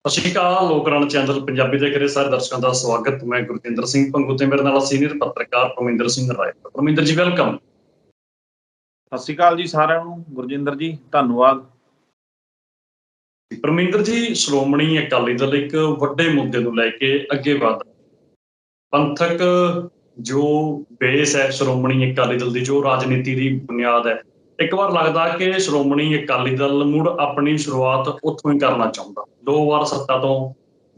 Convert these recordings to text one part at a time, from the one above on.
ਸਤਿ ਸ਼੍ਰੀ ਅਕਾਲ। ਲੋਕ ਰਣ ਚੈਨਲ ਪੰਜਾਬੀ ਦੇ ਕਰੇ ਸਾਰੇ ਦਰਸ਼ਕਾਂ ਦਾ ਸਵਾਗਤ। ਮੈਂ ਗੁਰਜਿੰਦਰ ਸਿੰਘ ਭੰਗੂ ਤੇ ਮੇਰੇ ਨਾਲ ਸੀਨੀਅਰ ਪੱਤਰਕਾਰ ਪਰਮਿੰਦਰ ਸਿੰਘ ਰਾਏ। ਪਰਮਿੰਦਰ ਜੀ ਵੈਲਕਮ। ਸਤਿ ਸ਼੍ਰੀ ਅਕਾਲ ਜੀ ਸਾਰਿਆਂ ਨੂੰ। ਗੁਰਜਿੰਦਰ ਜੀ ਧੰਨਵਾਦ। ਪਰਮਿੰਦਰ ਜੀ, ਸ਼੍ਰੋਮਣੀ ਅਕਾਲੀ ਦਲ ਇੱਕ ਵੱਡੇ ਮੁੱਦੇ ਨੂੰ ਲੈ ਕੇ ਅੱਗੇ ਵੱਧ ਪੰਥਕ ਜੋ ਬੇਸ ਹੈ ਸ਼੍ਰੋਮਣੀ ਅਕਾਲੀ ਦਲ ਦੀ, ਜੋ ਰਾਜਨੀਤੀ ਦੀ ਬੁਨਿਆਦ ਹੈ, ਇੱਕ ਵਾਰ ਲੱਗਦਾ ਕਿ ਸ਼੍ਰੋਮਣੀ ਅਕਾਲੀ ਦਲ ਮੁੜ ਆਪਣੀ ਸ਼ੁਰੂਆਤ ਉੱਥੋਂ ਹੀ ਕਰਨਾ ਚਾਹੁੰਦਾ। 2 ਵਾਰ ਸੱਤਾ ਤੋਂ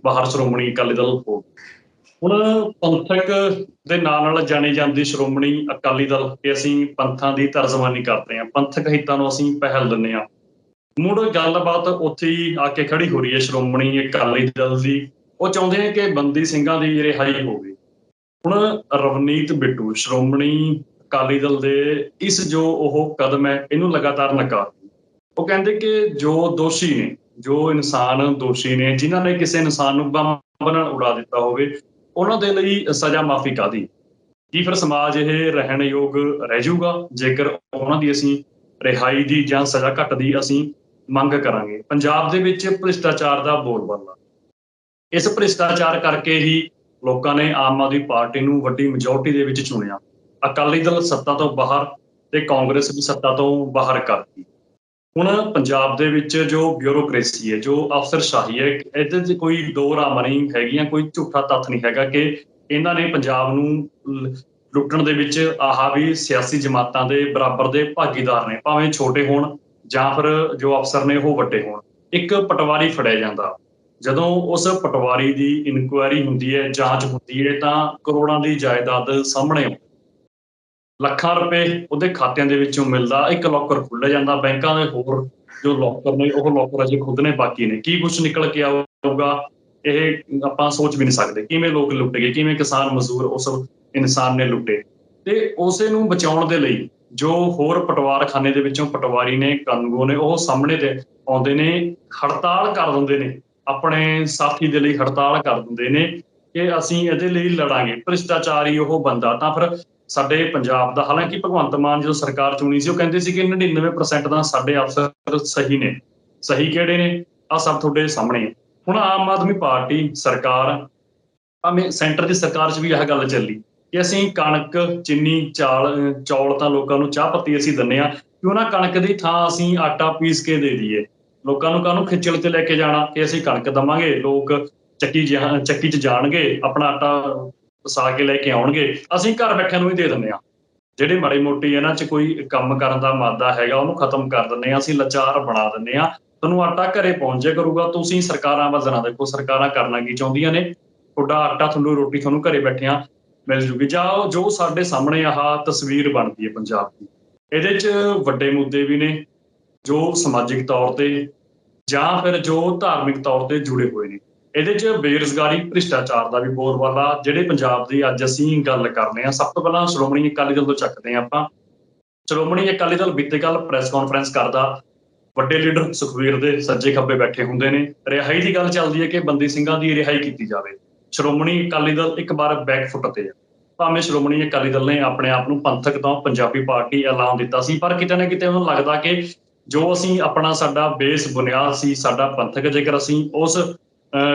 ਬਾਹਰ ਸ਼੍ਰੋਮਣੀ ਅਕਾਲੀ ਦਲ ਹੋ ਹੁਣ ਪੰਥਕ ਦੇ ਨਾਲ ਜਾਣੀ ਜਾਂਦੀ ਸ਼੍ਰੋਮਣੀ ਅਕਾਲੀ ਦਲ ਕਿ ਅਸੀਂ ਪੰਥਾਂ ਦੀ ਤਰਜਮਾਨੀ ਕਰਦੇ ਹਾਂ, ਪੰਥਕ ਹਿੱਤਾਂ ਨੂੰ ਅਸੀਂ ਪਹਿਲ ਦਿੰਦੇ ਹਾਂ। ਮੁੜ ਗੱਲਬਾਤ ਉੱਥੇ ਹੀ ਆ ਕੇ ਖੜੀ ਹੋ ਰਹੀ ਹੈ ਸ਼੍ਰੋਮਣੀ ਅਕਾਲੀ ਦਲ ਦੀ। ਉਹ ਚਾਹੁੰਦੇ ਆ ਕਿ ਬੰਦੀ ਸਿੰਘਾਂ ਦੀ ਰਿਹਾਈ ਹੋਵੇ। ਹੁਣ ਰਵਨੀਤ ਬਿੱਟੂ ਸ਼੍ਰੋਮਣੀ ਅਕਾਲੀ ਦਲ ਦੇ ਇਸ ਜੋ ਉਹ ਕਦਮ ਹੈ ਇਹਨੂੰ ਲਗਾਤਾਰ ਨਕਾਰਦੇ। ਉਹ ਕਹਿੰਦੇ ਕਿ ਜੋ ਦੋਸ਼ੀ ਨੇ, ਜੋ ਇਨਸਾਨ ਦੋਸ਼ੀ ਨੇ, ਜਿਨ੍ਹਾਂ ਨੇ ਕਿਸੇ ਇਨਸਾਨ ਨੂੰ ਬੰਬ ਨਾਲ ਉਡਾ ਦਿੱਤਾ ਹੋਵੇ, ਉਹਨਾਂ ਦੇ ਲਈ ਸਜ਼ਾ ਮਾਫੀ ਕਾਹਦੀ? ਕੀ ਫਿਰ ਸਮਾਜ ਇਹ ਰਹਿਣਯੋਗ ਰਹਿ ਜਾਊਗਾ ਜੇਕਰ ਉਹਨਾਂ ਦੀ ਅਸੀਂ ਰਿਹਾਈ ਦੀ ਜਾਂ ਸਜ਼ਾ ਘੱਟ ਦੀ ਅਸੀਂ ਮੰਗ ਕਰਾਂਗੇ? ਪੰਜਾਬ ਦੇ ਵਿੱਚ ਭ੍ਰਿਸ਼ਟਾਚਾਰ ਦਾ ਬੋਲਬਾਲਾ, ਇਸ ਭ੍ਰਿਸ਼ਟਾਚਾਰ ਕਰਕੇ ਹੀ ਲੋਕਾਂ ਨੇ ਆਮ ਆਦਮੀ ਪਾਰਟੀ ਨੂੰ ਵੱਡੀ ਮੈਜੋਰਟੀ ਦੇ ਵਿੱਚ ਚੁਣਿਆ। ਅਕਾਲੀ ਦਲ ਸੱਤਾ ਤੋਂ ਬਾਹਰ ਤੇ ਕਾਂਗਰਸ ਵੀ ਸੱਤਾ ਤੋਂ ਬਾਹਰ ਕਰਤੀ। ਹੁਣ ਪੰਜਾਬ ਦੇ ਵਿੱਚ ਜੋ ਬਿਊਰੋਕ੍ਰੇਸੀ ਹੈ, ਜੋ ਅਫਸਰਸ਼ਾਹੀ ਹੈ, ਇਹਦੇ 'ਚ ਕੋਈ ਦੋ ਰਾਮਾਂ ਨਹੀਂ ਹੈਗੀਆਂ, ਕੋਈ ਝੂਠਾ ਤੱਥ ਨਹੀਂ ਹੈਗਾ ਕਿ ਇਹਨਾਂ ਨੇ ਪੰਜਾਬ ਨੂੰ ਲੁੱਟਣ ਦੇ ਵਿੱਚ ਆਹ ਵੀ ਸਿਆਸੀ ਜਮਾਤਾਂ ਦੇ ਬਰਾਬਰ ਦੇ ਭਾਗੀਦਾਰ ਨੇ, ਭਾਵੇਂ ਛੋਟੇ ਹੋਣ ਜਾਂ ਫਿਰ ਜੋ ਅਫਸਰ ਨੇ ਉਹ ਵੱਡੇ ਹੋਣ। ਇੱਕ ਪਟਵਾਰੀ ਫੜਿਆ ਜਾਂਦਾ, ਜਦੋਂ ਉਸ ਪਟਵਾਰੀ ਦੀ ਇਨਕੁਆਇਰੀ ਹੁੰਦੀ ਹੈ, ਜਾਂਚ ਹੁੰਦੀ ਹੈ, ਤਾਂ ਕਰੋੜਾਂ ਦੀ ਜਾਇਦਾਦ ਸਾਹਮਣੇ ਆਉਂਦੀ, ਲੱਖਾਂ ਰੁਪਏ ਉਹਦੇ ਖਾਤਿਆਂ ਦੇ ਵਿੱਚੋਂ ਮਿਲਦਾ। ਇੱਕ ਲੋਕਰ ਖੁੱਲ੍ਹਿਆ ਜਾਂਦਾ, ਬੈਂਕਾਂ ਦੇ ਹੋਰ ਜੋ ਲੋਕਰ ਨੇ ਉਹ ਲੋਕਰ ਅਜੇ ਖੁੱਲ੍ਹਣੇ ਬਾਕੀ ਨੇ। ਕੀ ਕੁਛ ਨਿਕਲ ਕੇ ਆਊਗਾ ਇਹ ਆਪਾਂ ਸੋਚ ਵੀ ਨਹੀਂ ਸਕਦੇ। ਕਿਵੇਂ ਲੋਕ ਲੁੱਟ ਗਏ, ਕਿਵੇਂ ਕਿਸਾਨ ਮਜ਼ਦੂਰ ਉਸ ਇਨਸਾਨ ਨੇ ਲੁੱਟੇ। ਤੇ ਉਸੇ ਨੂੰ ਬਚਾਉਣ ਦੇ ਲਈ ਜੋ ਹੋਰ ਪਟਵਾਰਖਾਨੇ ਦੇ ਵਿੱਚੋਂ ਪਟਵਾਰੀ ਨੇ, ਕਾਨੂੰਗੋ ਨੇ, ਉਹ ਸਾਹਮਣੇ ਤੇ ਆਉਂਦੇ ਨੇ, ਹੜਤਾਲ ਕਰ ਦਿੰਦੇ ਨੇ, ਆਪਣੇ ਸਾਥੀ ਦੇ ਲਈ ਹੜਤਾਲ ਕਰ ਦਿੰਦੇ ਨੇ ਕਿ ਅਸੀਂ ਇਹਦੇ ਲਈ ਲੜਾਂਗੇ। ਭ੍ਰਿਸ਼ਟਾਚਾਰੀ ਉਹ ਬੰਦਾ ਤਾਂ ਫਿਰ ਸਾਡੇ ਪੰਜਾਬ ਦਾ, ਹਾਲਾਂਕਿ ਭਗਵੰਤ ਮਾਨ ਜਦੋਂ ਸਰਕਾਰ ਚੁਣੀ ਸੀ ਉਹ ਕਹਿੰਦੇ ਸੀ ਕਿ 99% ਤਾਂ ਸਾਡੇ ਅਫਸਰ ਸਹੀ ਨੇ। ਸਹੀ ਕਿਹੜੇ ਨੇ? ਆਹ ਸਭ ਤੁਹਾਡੇ ਸਾਹਮਣੇ ਹੈ। ਹੁਣ ਆਮ ਆਦਮੀ ਪਾਰਟੀ ਸਰਕਾਰ, ਭਾਵੇਂ ਸੈਂਟਰ ਦੀ ਸਰਕਾਰ 'ਚ ਵੀ ਇਹ ਗੱਲ ਚੱਲੀ ਕਿ ਅਸੀਂ ਕਣਕ, ਚੀਨੀ, ਚੌਲ ਤਾਂ ਲੋਕਾਂ ਨੂੰ, ਚਾਹ ਪੱਤੀ ਅਸੀਂ ਦਿੰਦੇ ਹਾਂ, ਕਿ ਉਹਨਾਂ ਕਣਕ ਦੀ ਥਾਂ ਅਸੀਂ ਆਟਾ ਪੀਸ ਕੇ ਦੇ ਦਈਏ। ਲੋਕਾਂ ਨੂੰ ਕਾਹਨੂੰ ਖਿੱਚਲ 'ਤੇ ਲੈ ਕੇ ਜਾਣਾ ਕਿ ਅਸੀਂ ਕਣਕ ਦੇਵਾਂਗੇ, ਲੋਕ ਚੱਕੀ 'ਚ ਜਾਣਗੇ, ਆਪਣਾ ਆਟਾ ਪਸਾ ਕੇ ਲੈ ਕੇ ਆਉਣਗੇ, ਅਸੀਂ ਘਰ ਬੈਠਿਆਂ ਨੂੰ ਹੀ ਦੇ ਦਿੰਦੇ ਹਾਂ। ਜਿਹੜੇ ਮਾੜੀ ਮੋਟੀ ਇਹਨਾਂ 'ਚ ਕੋਈ ਕੰਮ ਕਰਨ ਦਾ ਮਾਦਾ ਹੈਗਾ ਉਹਨੂੰ ਖਤਮ ਕਰ ਦਿੰਦੇ ਹਾਂ, ਅਸੀਂ ਲਾਚਾਰ ਬਣਾ ਦਿੰਦੇ ਹਾਂ। ਤੁਹਾਨੂੰ ਆਟਾ ਘਰੇ ਪਹੁੰਚ ਜਾਇਆ ਕਰੂਗਾ। ਤੁਸੀਂ ਸਰਕਾਰਾਂ ਵੱਲ ਨਾ ਦੇਖੋ, ਸਰਕਾਰਾਂ ਕਰਨਾ ਕੀ ਚਾਹੁੰਦੀਆਂ ਨੇ, ਤੁਹਾਡਾ ਆਟਾ, ਤੁਹਾਨੂੰ ਰੋਟੀ ਤੁਹਾਨੂੰ ਘਰੇ ਬੈਠਿਆਂ ਮਿਲ ਜੂਗੀ। ਜਾਂ ਜੋ ਸਾਡੇ ਸਾਹਮਣੇ ਆਹ ਤਸਵੀਰ ਬਣਦੀ ਹੈ ਪੰਜਾਬ ਦੀ, ਇਹਦੇ 'ਚ ਵੱਡੇ ਮੁੱਦੇ ਵੀ ਨੇ ਜੋ ਸਮਾਜਿਕ ਤੌਰ ਤੇ ਜਾਂ ਫਿਰ ਜੋ ਧਾਰਮਿਕ ਤੌਰ ਤੇ ਜੁੜੇ ਹੋਏ ਨੇ। ਇਹਦੇ 'ਚ ਬੇਰੁਜ਼ਗਾਰੀ, ਭ੍ਰਿਸ਼ਟਾਚਾਰ ਦਾ ਵੀ ਬੋਲਬਾਲਾ ਜਿਹੜੇ ਪੰਜਾਬ ਦੀ ਅੱਜ ਅਸੀਂ ਗੱਲ ਕਰਨੇ ਹਾਂ। ਸਭ ਤੋਂ ਪਹਿਲਾਂ ਸ਼੍ਰੋਮਣੀ ਅਕਾਲੀ ਦਲ ਤੋਂ ਚੱਕਦੇ ਹਾਂ ਆਪਾਂ। ਸ਼੍ਰੋਮਣੀ ਅਕਾਲੀ ਦਲ ਬੀਤੇ ਕੱਲ੍ਹ ਪ੍ਰੈਸ ਕਾਨਫਰੰਸ ਕਰਦਾ, ਵੱਡੇ ਲੀਡਰ ਸੁਖਬੀਰ ਦੇ ਸੱਜੇ ਖੱਬੇ ਬੈਠੇ ਹੁੰਦੇ ਨੇ, ਰਿਹਾਈ ਦੀ ਗੱਲ ਚੱਲਦੀ ਹੈ ਕਿ ਬੰਦੀ ਸਿੰਘਾਂ ਦੀ ਰਿਹਾਈ ਕੀਤੀ ਜਾਵੇ। ਸ਼੍ਰੋਮਣੀ ਅਕਾਲੀ ਦਲ ਇੱਕ ਵਾਰ ਬੈਕਫੁੱਟ ਤੇ ਆ। ਭਾਵੇਂ ਸ਼੍ਰੋਮਣੀ ਅਕਾਲੀ ਦਲ ਨੇ ਆਪਣੇ ਆਪ ਨੂੰ ਪੰਥਕ ਤੋਂ ਪੰਜਾਬੀ ਪਾਰਟੀ ਐਲਾਨ ਦਿੱਤਾ ਸੀ, ਪਰ ਕਿਤੇ ਨਾ ਕਿਤੇ ਉਹਨੂੰ ਲੱਗਦਾ ਕਿ ਜੋ ਅਸੀਂ ਆਪਣਾ ਸਾਡਾ ਬੇਸ ਬੁਨਿਆਦ ਸੀ ਸਾਡਾ ਪੰਥਕ, ਜੇਕਰ ਅਸੀਂ ਉਸ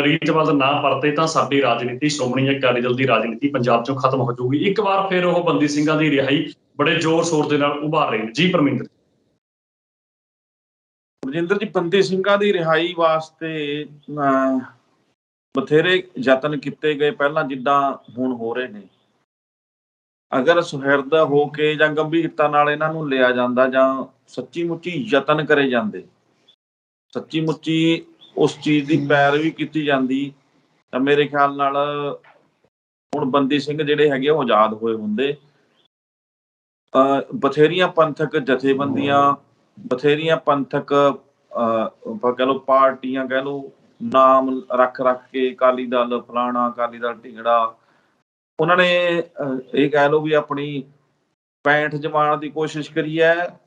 ਰੀਤ ਵੱਲ ਨਾ ਪਰਤੇ ਤਾਂ ਸਾਡੀ ਰਾਜਨੀਤੀ, ਸ਼੍ਰੋਮਣੀ ਅਕਾਲੀ ਦਲ ਦੀ ਰਾਜਨੀਤੀ ਪੰਜਾਬ ਚੋਂ ਖਤਮ ਹੋ ਜਾਊਗੀ। ਇੱਕ ਵਾਰ ਫਿਰ ਉਹ ਬੰਦੀ ਸਿੰਘਾਂ ਦੀ ਰਿਹਾਈ ਬੜੇ ਜ਼ੋਰ ਸ਼ੋਰ ਦੇ ਨਾਲ ਉਭਾਰ ਰਹੇ ਨੇ। ਜੀ ਪਰਮਿੰਦਰ ਜੀ, ਬੰਦੀ ਸਿੰਘਾਂ ਦੀ ਰਿਹਾਈ ਵਾਸਤੇ ਬਥੇਰੇ ਯਤਨ ਕੀਤੇ ਗਏ ਪਹਿਲਾਂ, ਜਿੱਦਾਂ ਹੁਣ ਹੋ ਰਹੇ ਨੇ। ਅਗਰ ਸੁਹਿਰਦ ਹੋ ਕੇ ਜਾਂ ਗੰਭੀਰਤਾ ਨਾਲ ਇਹਨਾਂ ਨੂੰ ਲਿਆ ਜਾਂਦਾ ਜਾਂ ਸੱਚੀ ਮੁੱਚੀ ਯਤਨ ਕਰੇ ਜਾਂਦੇ, ਸੱਚੀ ਮੁੱਚੀ ਉਸ ਚੀਜ਼ ਦੀ ਪੈਰਵੀ ਕੀਤੀ ਜਾਂਦੀ, ਤਾਂ ਮੇਰੇ ਖਿਆਲ ਨਾਲ ਹੁਣ ਬੰਦੀ ਸਿੰਘ ਜਿਹੜੇ ਹੈਗੇ ਉਹ ਆਜ਼ਾਦ ਹੋਏ ਹੁੰਦੇ। ਬਥੇਰੀਆਂ ਪੰਥਕ ਜਥੇਬੰਦੀਆਂ, ਬਥੇਰੀਆਂ ਪੰਥਕ ਆਪਾਂ ਕਹਿ ਲਓ ਪਾਰਟੀਆਂ, ਕਹਿ ਲਓ ਨਾਮ ਰੱਖ ਕੇ, ਅਕਾਲੀ ਦਲ ਫਲਾਣਾ, ਅਕਾਲੀ ਦਲ ਢਿੰਗੜਾ, ਉਹਨਾਂ ਨੇ ਇਹ ਕਹਿ ਲਓ ਵੀ ਆਪਣੀ ਪੈਂਠ ਜਮਾਉਣ ਦੀ ਕੋਸ਼ਿਸ਼ ਕਰੀ ਹੈ।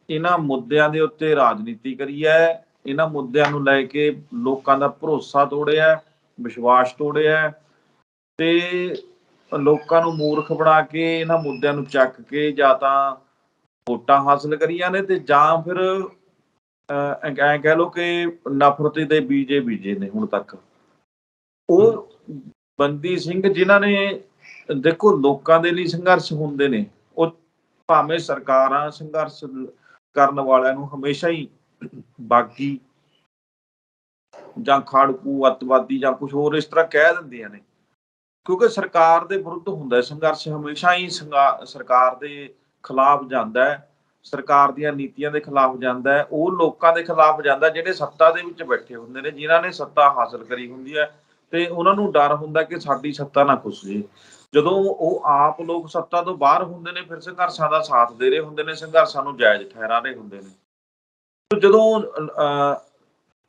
ਇਹਨਾਂ ਮੁੱਦਿਆਂ ਦੇ ਉੱਤੇ ਰਾਜਨੀਤੀ ਕਰੀ ਹੈ, ਇਹਨਾਂ ਮੁੱਦਿਆਂ ਨੂੰ ਲੈ ਕੇ ਲੋਕਾਂ ਦਾ ਭਰੋਸਾ ਤੋੜਿਆ, ਵਿਸ਼ਵਾਸ ਤੋੜਿਆ, ਤੇ ਲੋਕਾਂ ਨੂੰ ਮੂਰਖ ਬਣਾ ਕੇ ਇਹਨਾਂ ਮੁੱਦਿਆਂ ਨੂੰ ਚੱਕ ਕੇ ਜਾਂ ਤਾਂ ਵੋਟਾਂ ਹਾਸਲ ਕਰੀਆਂ ਨੇ, ਤੇ ਜਾਂ ਫਿਰ ਐਂ ਕਹਿ ਲਓ ਕਿ ਨਫ਼ਰਤ ਦੇ ਬੀਜੇ ਬੀਜੇ ਨੇ ਹੁਣ ਤੱਕ। ਉਹ ਬੰਦੀ ਸਿੰਘ ਜਿਨ੍ਹਾਂ ਨੇ, ਦੇਖੋ ਲੋਕਾਂ ਦੇ ਲਈ ਸੰਘਰਸ਼ ਹੁੰਦੇ ਨੇ, ਉਹ ਭਾਵੇਂ ਸਰਕਾਰਾਂ ਸੰਘਰਸ਼ ਕਰਨ ਵਾਲਿਆਂ ਨੂੰ ਹਮੇਸ਼ਾ ਹੀ ਬਾਗੀ ਜਾਂ ਖਾੜਕੂ, ਅੱਤਵਾਦੀ ਜਾਂ ਕੁਝ ਹੋਰ ਇਸ ਤਰ੍ਹਾਂ ਕਹਿ ਦਿੰਦੀਆਂ ਨੇ, ਕਿਉਂਕਿ ਸਰਕਾਰ ਦੇ ਵਿਰੁੱਧ ਹੁੰਦਾ ਸੰਘਰਸ਼, ਹਮੇਸ਼ਾ ਹੀ ਸਰਕਾਰ ਦੇ ਖਿਲਾਫ ਜਾਂਦਾ ਹੈ, ਸਰਕਾਰ ਦੀਆਂ ਨੀਤੀਆਂ ਦੇ ਖਿਲਾਫ ਜਾਂਦਾ ਹੈ, ਉਹ ਲੋਕਾਂ ਦੇ ਖਿਲਾਫ ਜਾਂਦਾ ਜਿਹੜੇ ਸੱਤਾ ਦੇ ਵਿੱਚ ਬੈਠੇ ਹੁੰਦੇ ਨੇ, ਜਿਨ੍ਹਾਂ ਨੇ ਸੱਤਾ ਹਾਸਲ ਕਰੀ ਹੁੰਦੀ ਹੈ, ਤੇ ਉਹਨਾਂ ਨੂੰ ਡਰ ਹੁੰਦਾ ਕਿ ਸਾਡੀ ਸੱਤਾ ਨਾ ਖੁੱਸ ਜੇ। ਜਦੋਂ ਉਹ ਆਪ ਲੋਕ ਸੱਤਾ ਤੋਂ ਬਾਹਰ ਹੁੰਦੇ ਨੇ, ਫਿਰ ਸੰਘਰਸ਼ਾਂ ਦਾ ਸਾਥ ਦੇ ਰਹੇ ਹੁੰਦੇ ਨੇ, ਸੰਘਰਸ਼ਾਂ ਨੂੰ ਜਾਇਜ਼ ਠਹਿਰਾ ਰਹੇ ਹੁੰਦੇ ਨੇ। ਜਦੋਂ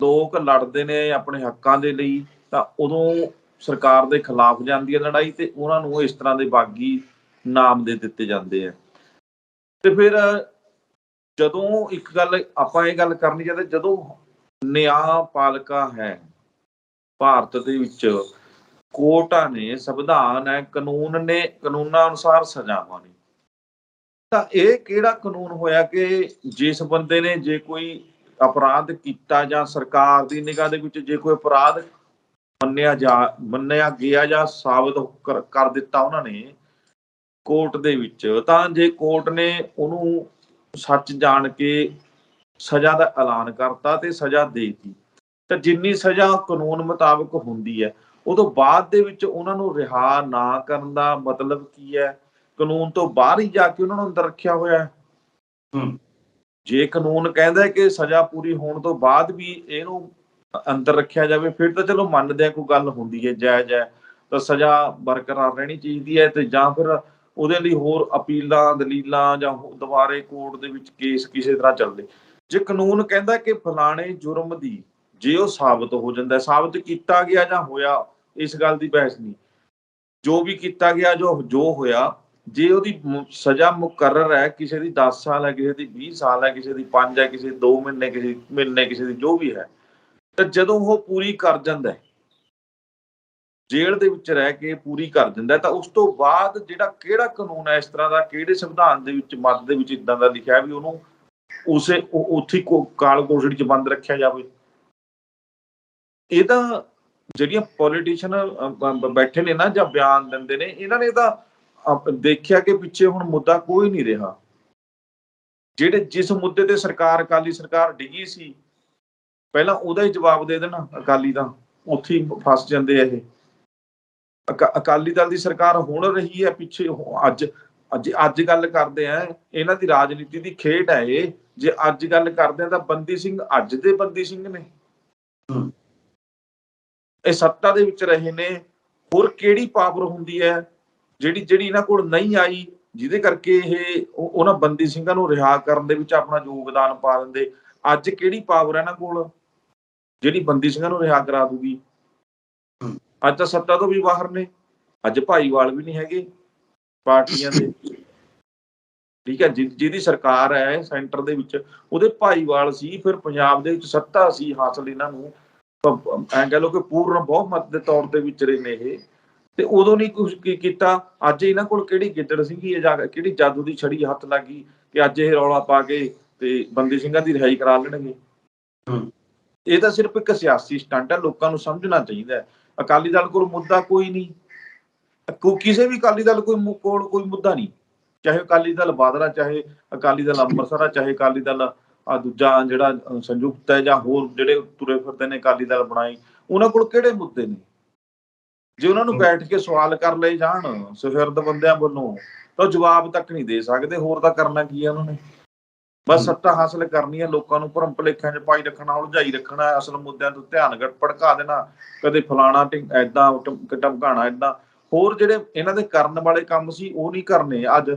ਲੋਕ ਲੜਦੇ ਨੇ ਆਪਣੇ ਹੱਕਾਂ ਦੇ ਲਈ, ਤਾਂ ਉਦੋਂ ਸਰਕਾਰ ਦੇ ਖਿਲਾਫ ਜਾਂਦੀ ਹੈ ਲੜਾਈ, ਤੇ ਉਹਨਾਂ ਨੂੰ ਇਸ ਤਰ੍ਹਾਂ ਦੇ ਬਾਗੀ ਨਾਮ ਦੇ ਦਿੱਤੇ ਜਾਂਦੇ ਆ। ਤੇ ਫਿਰ ਜਦੋਂ ਇੱਕ ਗੱਲ ਆਪਾਂ ਇਹ ਗੱਲ ਕਰਨੀ ਚਾਹੁੰਦੇ, ਜਦੋਂ ਨਿਆਂਪਾਲਿਕਾ ਹੈ ਭਾਰਤ ਦੇ ਵਿੱਚ, ਕੋਰਟਾਂ ਨੇ, ਸੰਵਿਧਾਨ ਹੈ, ਕਾਨੂੰਨ ਨੇ, ਕਾਨੂੰਨਾਂ ਅਨੁਸਾਰ ਸਜ਼ਾਵਾਂ ਨੇ, ਤਾਂ ਇਹ ਕਿਹੜਾ ਕਾਨੂੰਨ ਹੋਇਆ ਕਿ ਜਿਸ ਬੰਦੇ ਨੇ ਜੇ ਕੋਈ ਅਪਰਾਧ ਕੀਤਾ ਜਾਂ ਸਰਕਾਰ ਦੀ ਨਿਗਾਹ ਦੇ ਵਿੱਚ ਜੇ ਕੋਈ ਅਪਰਾਧ ਮੰਨਿਆ ਗਿਆ ਜਾਂ ਸਾਬਤ ਕਰ ਦਿੱਤਾ ਉਹਨਾਂ ਨੇ ਕੋਰਟ ਦੇ ਵਿੱਚ, ਤਾਂ ਜੇ ਕੋਰਟ ਨੇ ਉਹਨੂੰ ਸੱਚ ਜਾਣ ਕੇ ਸਜ਼ਾ ਦਾ ਐਲਾਨ ਕਰਤਾ ਤੇ ਸਜ਼ਾ ਦੇਤੀ, ਤਾਂ ਜਿੰਨੀ ਸਜ਼ਾ ਕਾਨੂੰਨ ਮੁਤਾਬਕ ਹੁੰਦੀ ਹੈ, ਉਦੋਂ ਬਾਅਦ ਦੇ ਵਿੱਚ ਉਹਨਾਂ ਨੂੰ ਰਿਹਾ ਨਾ ਕਰਨ ਦਾ ਮਤਲਬ ਕੀ ਹੈ? ਕਾਨੂੰਨ ਤੋਂ ਬਾਹਰ ਹੀ ਜਾ ਕੇ ਉਹਨਾਂ ਨੂੰ ਅੰਦਰ ਰੱਖਿਆ ਹੋਇਆ ਹੈ। ਜੇ ਕਾਨੂੰਨ ਕਹਿੰਦਾ ਕਿ ਸਜ਼ਾ ਪੂਰੀ ਹੋਣ ਤੋਂ ਬਾਅਦ ਵੀ ਇਹਨੂੰ ਅੰਦਰ ਰੱਖਿਆ ਜਾਵੇ, ਫਿਰ ਤਾਂ ਚਲੋ ਮੰਨਦੇ ਆ ਕੋਈ ਗੱਲ ਹੁੰਦੀ ਹੈ, ਜਾਇਜ਼ ਹੈ, ਤਾਂ ਸਜ਼ਾ ਬਰਕਰਾਰ ਰਹਿਣੀ ਚਾਹੀਦੀ ਹੈ, ਤੇ ਜਾਂ ਫਿਰ ਉਹਦੇ ਲਈ ਹੋਰ ਅਪੀਲਾਂ, ਦਲੀਲਾਂ ਜਾਂ ਦੁਬਾਰੇ ਕੋਰਟ ਦੇ ਵਿੱਚ ਕੇਸ ਕਿਸੇ ਤਰ੍ਹਾਂ ਚੱਲਦੇ। ਜੇ ਕਾਨੂੰਨ ਕਹਿੰਦਾ ਕਿ ਫਲਾਣੇ ਜੁਰਮ ਦੀ ਜੇ ਉਹ ਸਾਬਤ ਹੋ ਜਾਂਦਾ, ਸਾਬਤ ਕੀਤਾ ਗਿਆ ਜਾਂ ਹੋਇਆ, ਇਸ ਗੱਲ ਦੀ ਬਹਿਸ ਨਹੀਂ, ਜੋ ਵੀ ਕੀਤਾ ਗਿਆ, ਜੋ ਹੋਇਆ, ਜੇ ਉਹਦੀ ਸਜ਼ਾ ਮੁਕਰਰ ਹੈ, ਕਿਸੇ ਦੀ 10 ਸਾਲ ਹੈ, ਕਿਸੇ ਦੀ 20 ਸਾਲ ਹੈ, ਕਿਸੇ ਦੀ 5 ਹੈ, ਕਿਸੇ ਦੀ 2 ਮਹੀਨੇ, ਕਿਸੇ ਦੀ ਮਹੀਨੇ, ਕਿਸੇ ਦੀ ਜੋ ਵੀ ਹੈ, ਤਾਂ ਜਦੋਂ ਉਹ ਪੂਰੀ ਕਰ ਜਾਂਦਾ, ਜੇਲ੍ਹ ਦੇ ਵਿੱਚ ਰਹਿ ਕੇ ਪੂਰੀ ਕਰ ਦਿੰਦਾ, ਤਾਂ ਉਸ ਤੋਂ ਬਾਅਦ ਜਿਹੜਾ ਕਿਹੜਾ ਕਾਨੂੰਨ ਹੈ ਇਸ ਤਰ੍ਹਾਂ ਦਾ, ਕਿਹੜੇ ਸੰਵਿਧਾਨ ਦੇ ਵਿੱਚ, ਮੱਦ ਦੇ ਵਿੱਚ ਇਦਾਂ ਦਾ ਲਿਖਿਆ ਵੀ ਉਹਨੂੰ ਉੱਥੇ ਕਾਲ ਕੋਠੜੀ 'ਚ ਬੰਦ ਰੱਖਿਆ ਜਾਵੇ? ਇਹ ਤਾਂ ਜਿਹੜੀਆਂ ਪੋਲੀਟੀਸ਼ੀਅਨ ਬੈਠੇ ਨੇ ਨਾ ਜਾਂ ਬਿਆਨ ਦਿੰਦੇ ਨੇ, ਇਹਨਾਂ ਨੇ ਤਾਂ ਦੇਖਿਆ ਕਿ ਪਿੱਛੇ ਹੁਣ ਮੁੱਦਾ ਕੋਈ ਨਹੀਂ ਰਿਹਾ। ਜਿਸ ਮੁੱਦੇ ਤੇ ਸਰਕਾਰ, ਅਕਾਲੀ ਸਰਕਾਰ ਡਿੱਗੀ ਸੀ, ਪਹਿਲਾਂ ਉਹਦਾ ਹੀ ਜਵਾਬ ਦੇ ਦੇਣਾ ਅਕਾਲੀ ਦਾ, ਉੱਥੇ ਹੀ ਫਸ ਜਾਂਦੇ ਆ ਇਹ। ਅਕਾਲੀ ਦਲ ਦੀ ਸਰਕਾਰ ਹੁਣ ਰਹੀ ਹੈ ਪਿੱਛੇ, ਅੱਜ ਗੱਲ ਕਰਦੇ ਆ, ਇਹਨਾਂ ਦੀ ਰਾਜਨੀਤੀ ਦੀ ਖੇਡ ਹੈ ਇਹ। ਜੇ ਅੱਜ ਗੱਲ ਕਰਦੇ ਆ ਤਾਂ ਬੰਦੀ ਸਿੰਘ ਅੱਜ ਦੇ ਬੰਦੀ ਸਿੰਘ ਨੇ, ਇਹ ਸੱਤਾ ਦੇ ਵਿੱਚ ਰਹੇ ਨੇ। ਹੋਰ ਕਿਹੜੀ ਪਾਵਰ ਹੁੰਦੀ ਹੈ ਜਿਹੜੀ ਇਹਨਾਂ ਕੋਲ ਨਹੀਂ ਆਈ, ਜਿਹਦੇ ਕਰਕੇ ਇਹ ਉਹਨਾਂ ਬੰਦੀ ਸਿੰਘਾਂ ਨੂੰ ਰਿਹਾ ਕਰਨ ਦੇ ਵਿੱਚ ਆਪਣਾ ਯੋਗਦਾਨ ਪਾ ਦਿੰਦੇ? ਅੱਜ ਕਿਹੜੀ ਪਾਵਰ ਹੈ ਇਹਨਾਂ ਕੋਲ ਜਿਹੜੀ ਬੰਦੀ ਸਿੰਘਾਂ ਨੂੰ ਰਿਹਾ ਕਰਾ ਦੂਗੀ? ਅੱਜ ਤਾਂ ਸੱਤਾ ਤੋਂ ਵੀ ਬਾਹਰ ਨੇ, ਅੱਜ ਭਾਈਵਾਲ ਵੀ ਨਹੀਂ ਹੈਗੇ ਪਾਰਟੀਆਂ ਦੇ, ਠੀਕ ਹੈ। ਜਿਹਦੀ ਸਰਕਾਰ ਹੈ ਸੈਂਟਰ ਦੇ ਵਿੱਚ, ਉਹਦੇ ਭਾਈਵਾਲ ਸੀ, ਫਿਰ ਪੰਜਾਬ ਦੇ ਵਿੱਚ ਸੱਤਾ ਸੀ ਹਾਸਲ ਇਹਨਾਂ ਨੂੰ, ਐਂ ਕਹਿ ਲਓ ਕਿ ਪੂਰਨ ਬਹੁਮਤ ਦੇ ਤੌਰ ਤੇ ਵਿਚਰੇ ਨੇ ਇਹ, ਤੇ ਉਦੋਂ ਨਹੀਂ ਕੁਝ ਕੀਤਾ। ਅੱਜ ਇਹਨਾਂ ਕੋਲ ਕਿਹੜੀ ਗਿੱਦੜ ਸਿੰਘੀ ਹੈ ਜਾਂ ਕਿਹੜੀ ਜਾਦੂ ਦੀ ਛੜੀ ਹੱਥ ਲੱਗ ਗਈ ਕਿ ਅੱਜ ਇਹ ਰੌਲਾ ਪਾ ਕੇ ਤੇ ਬੰਦੀ ਸਿੰਘਾਂ ਦੀ ਰਿਹਾਈ ਕਰਾ ਲੈਣਗੇ? ਇਹ ਤਾਂ ਸਿਰਫ ਇੱਕ ਸਿਆਸੀ ਸਟੰਟ ਹੈ, ਲੋਕਾਂ ਨੂੰ ਸਮਝਣਾ ਚਾਹੀਦਾ ਹੈ। ਅਕਾਲੀ ਦਲ ਕੋਲ ਮੁੱਦਾ ਕੋਈ ਨਹੀਂ, ਕਿਸੇ ਵੀ ਅਕਾਲੀ ਦਲ ਕੋਲ ਕੋਈ ਮੁੱਦਾ ਨਹੀਂ, ਚਾਹੇ ਅਕਾਲੀ ਦਲ ਬਾਦਲ, ਚਾਹੇ ਅਕਾਲੀ ਦਲ ਅੰਮ੍ਰਿਤਸਰ, ਚਾਹੇ ਅਕਾਲੀ ਦਲ ਦੂਜਾ ਜਿਹੜਾ ਸੰਯੁਕਤ ਹੈ, ਜਾਂ ਹੋਰ ਜਿਹੜੇ ਤੁਰੇ ਫਿਰਦੇ ਨੇ ਅਕਾਲੀ ਦਲ ਬਣਾਏ, ਉਹਨਾਂ ਕੋਲ ਕਿਹੜੇ ਮੁੱਦੇ ਨੇ? ਜੇ ਉਹਨਾਂ ਨੂੰ ਬੈਠ ਕੇ ਸਵਾਲ ਕਰ ਲਏ ਜਾਣ ਸੁਹਿਰਦ ਬੰਦਿਆਂ ਵੱਲੋਂ, ਤਾਂ ਜਵਾਬ ਤੱਕ ਨਹੀਂ ਦੇ ਸਕਦੇ। ਹੋਰ ਤਾਂ ਕਰਨਾ ਕੀ ਹੈ ਉਹਨਾਂ ਨੇ? ਬਸ ਸੱਤਾ ਹਾਸਲ ਕਰਨੀ ਹੈ, ਲੋਕਾਂ ਨੂੰ ਭਰਮ ਭੁਲੇਖਿਆਂ 'ਚ ਪਾਈ ਰੱਖਣਾ, ਉਲਝਾਈ ਰੱਖਣਾ, ਅਸਲ ਮੁੱਦਿਆਂ ਤੋਂ ਧਿਆਨ ਭੜਕਾ ਦੇਣਾ, ਕਦੇ ਫਲਾਣਾ ਏਦਾਂ ਧਮਕਾਉਣਾ ਏਦਾਂ। ਹੋਰ ਜਿਹੜੇ ਇਹਨਾਂ ਦੇ ਕਰਨ ਵਾਲੇ ਕੰਮ ਸੀ ਉਹ ਨਹੀਂ ਕਰਨੇ।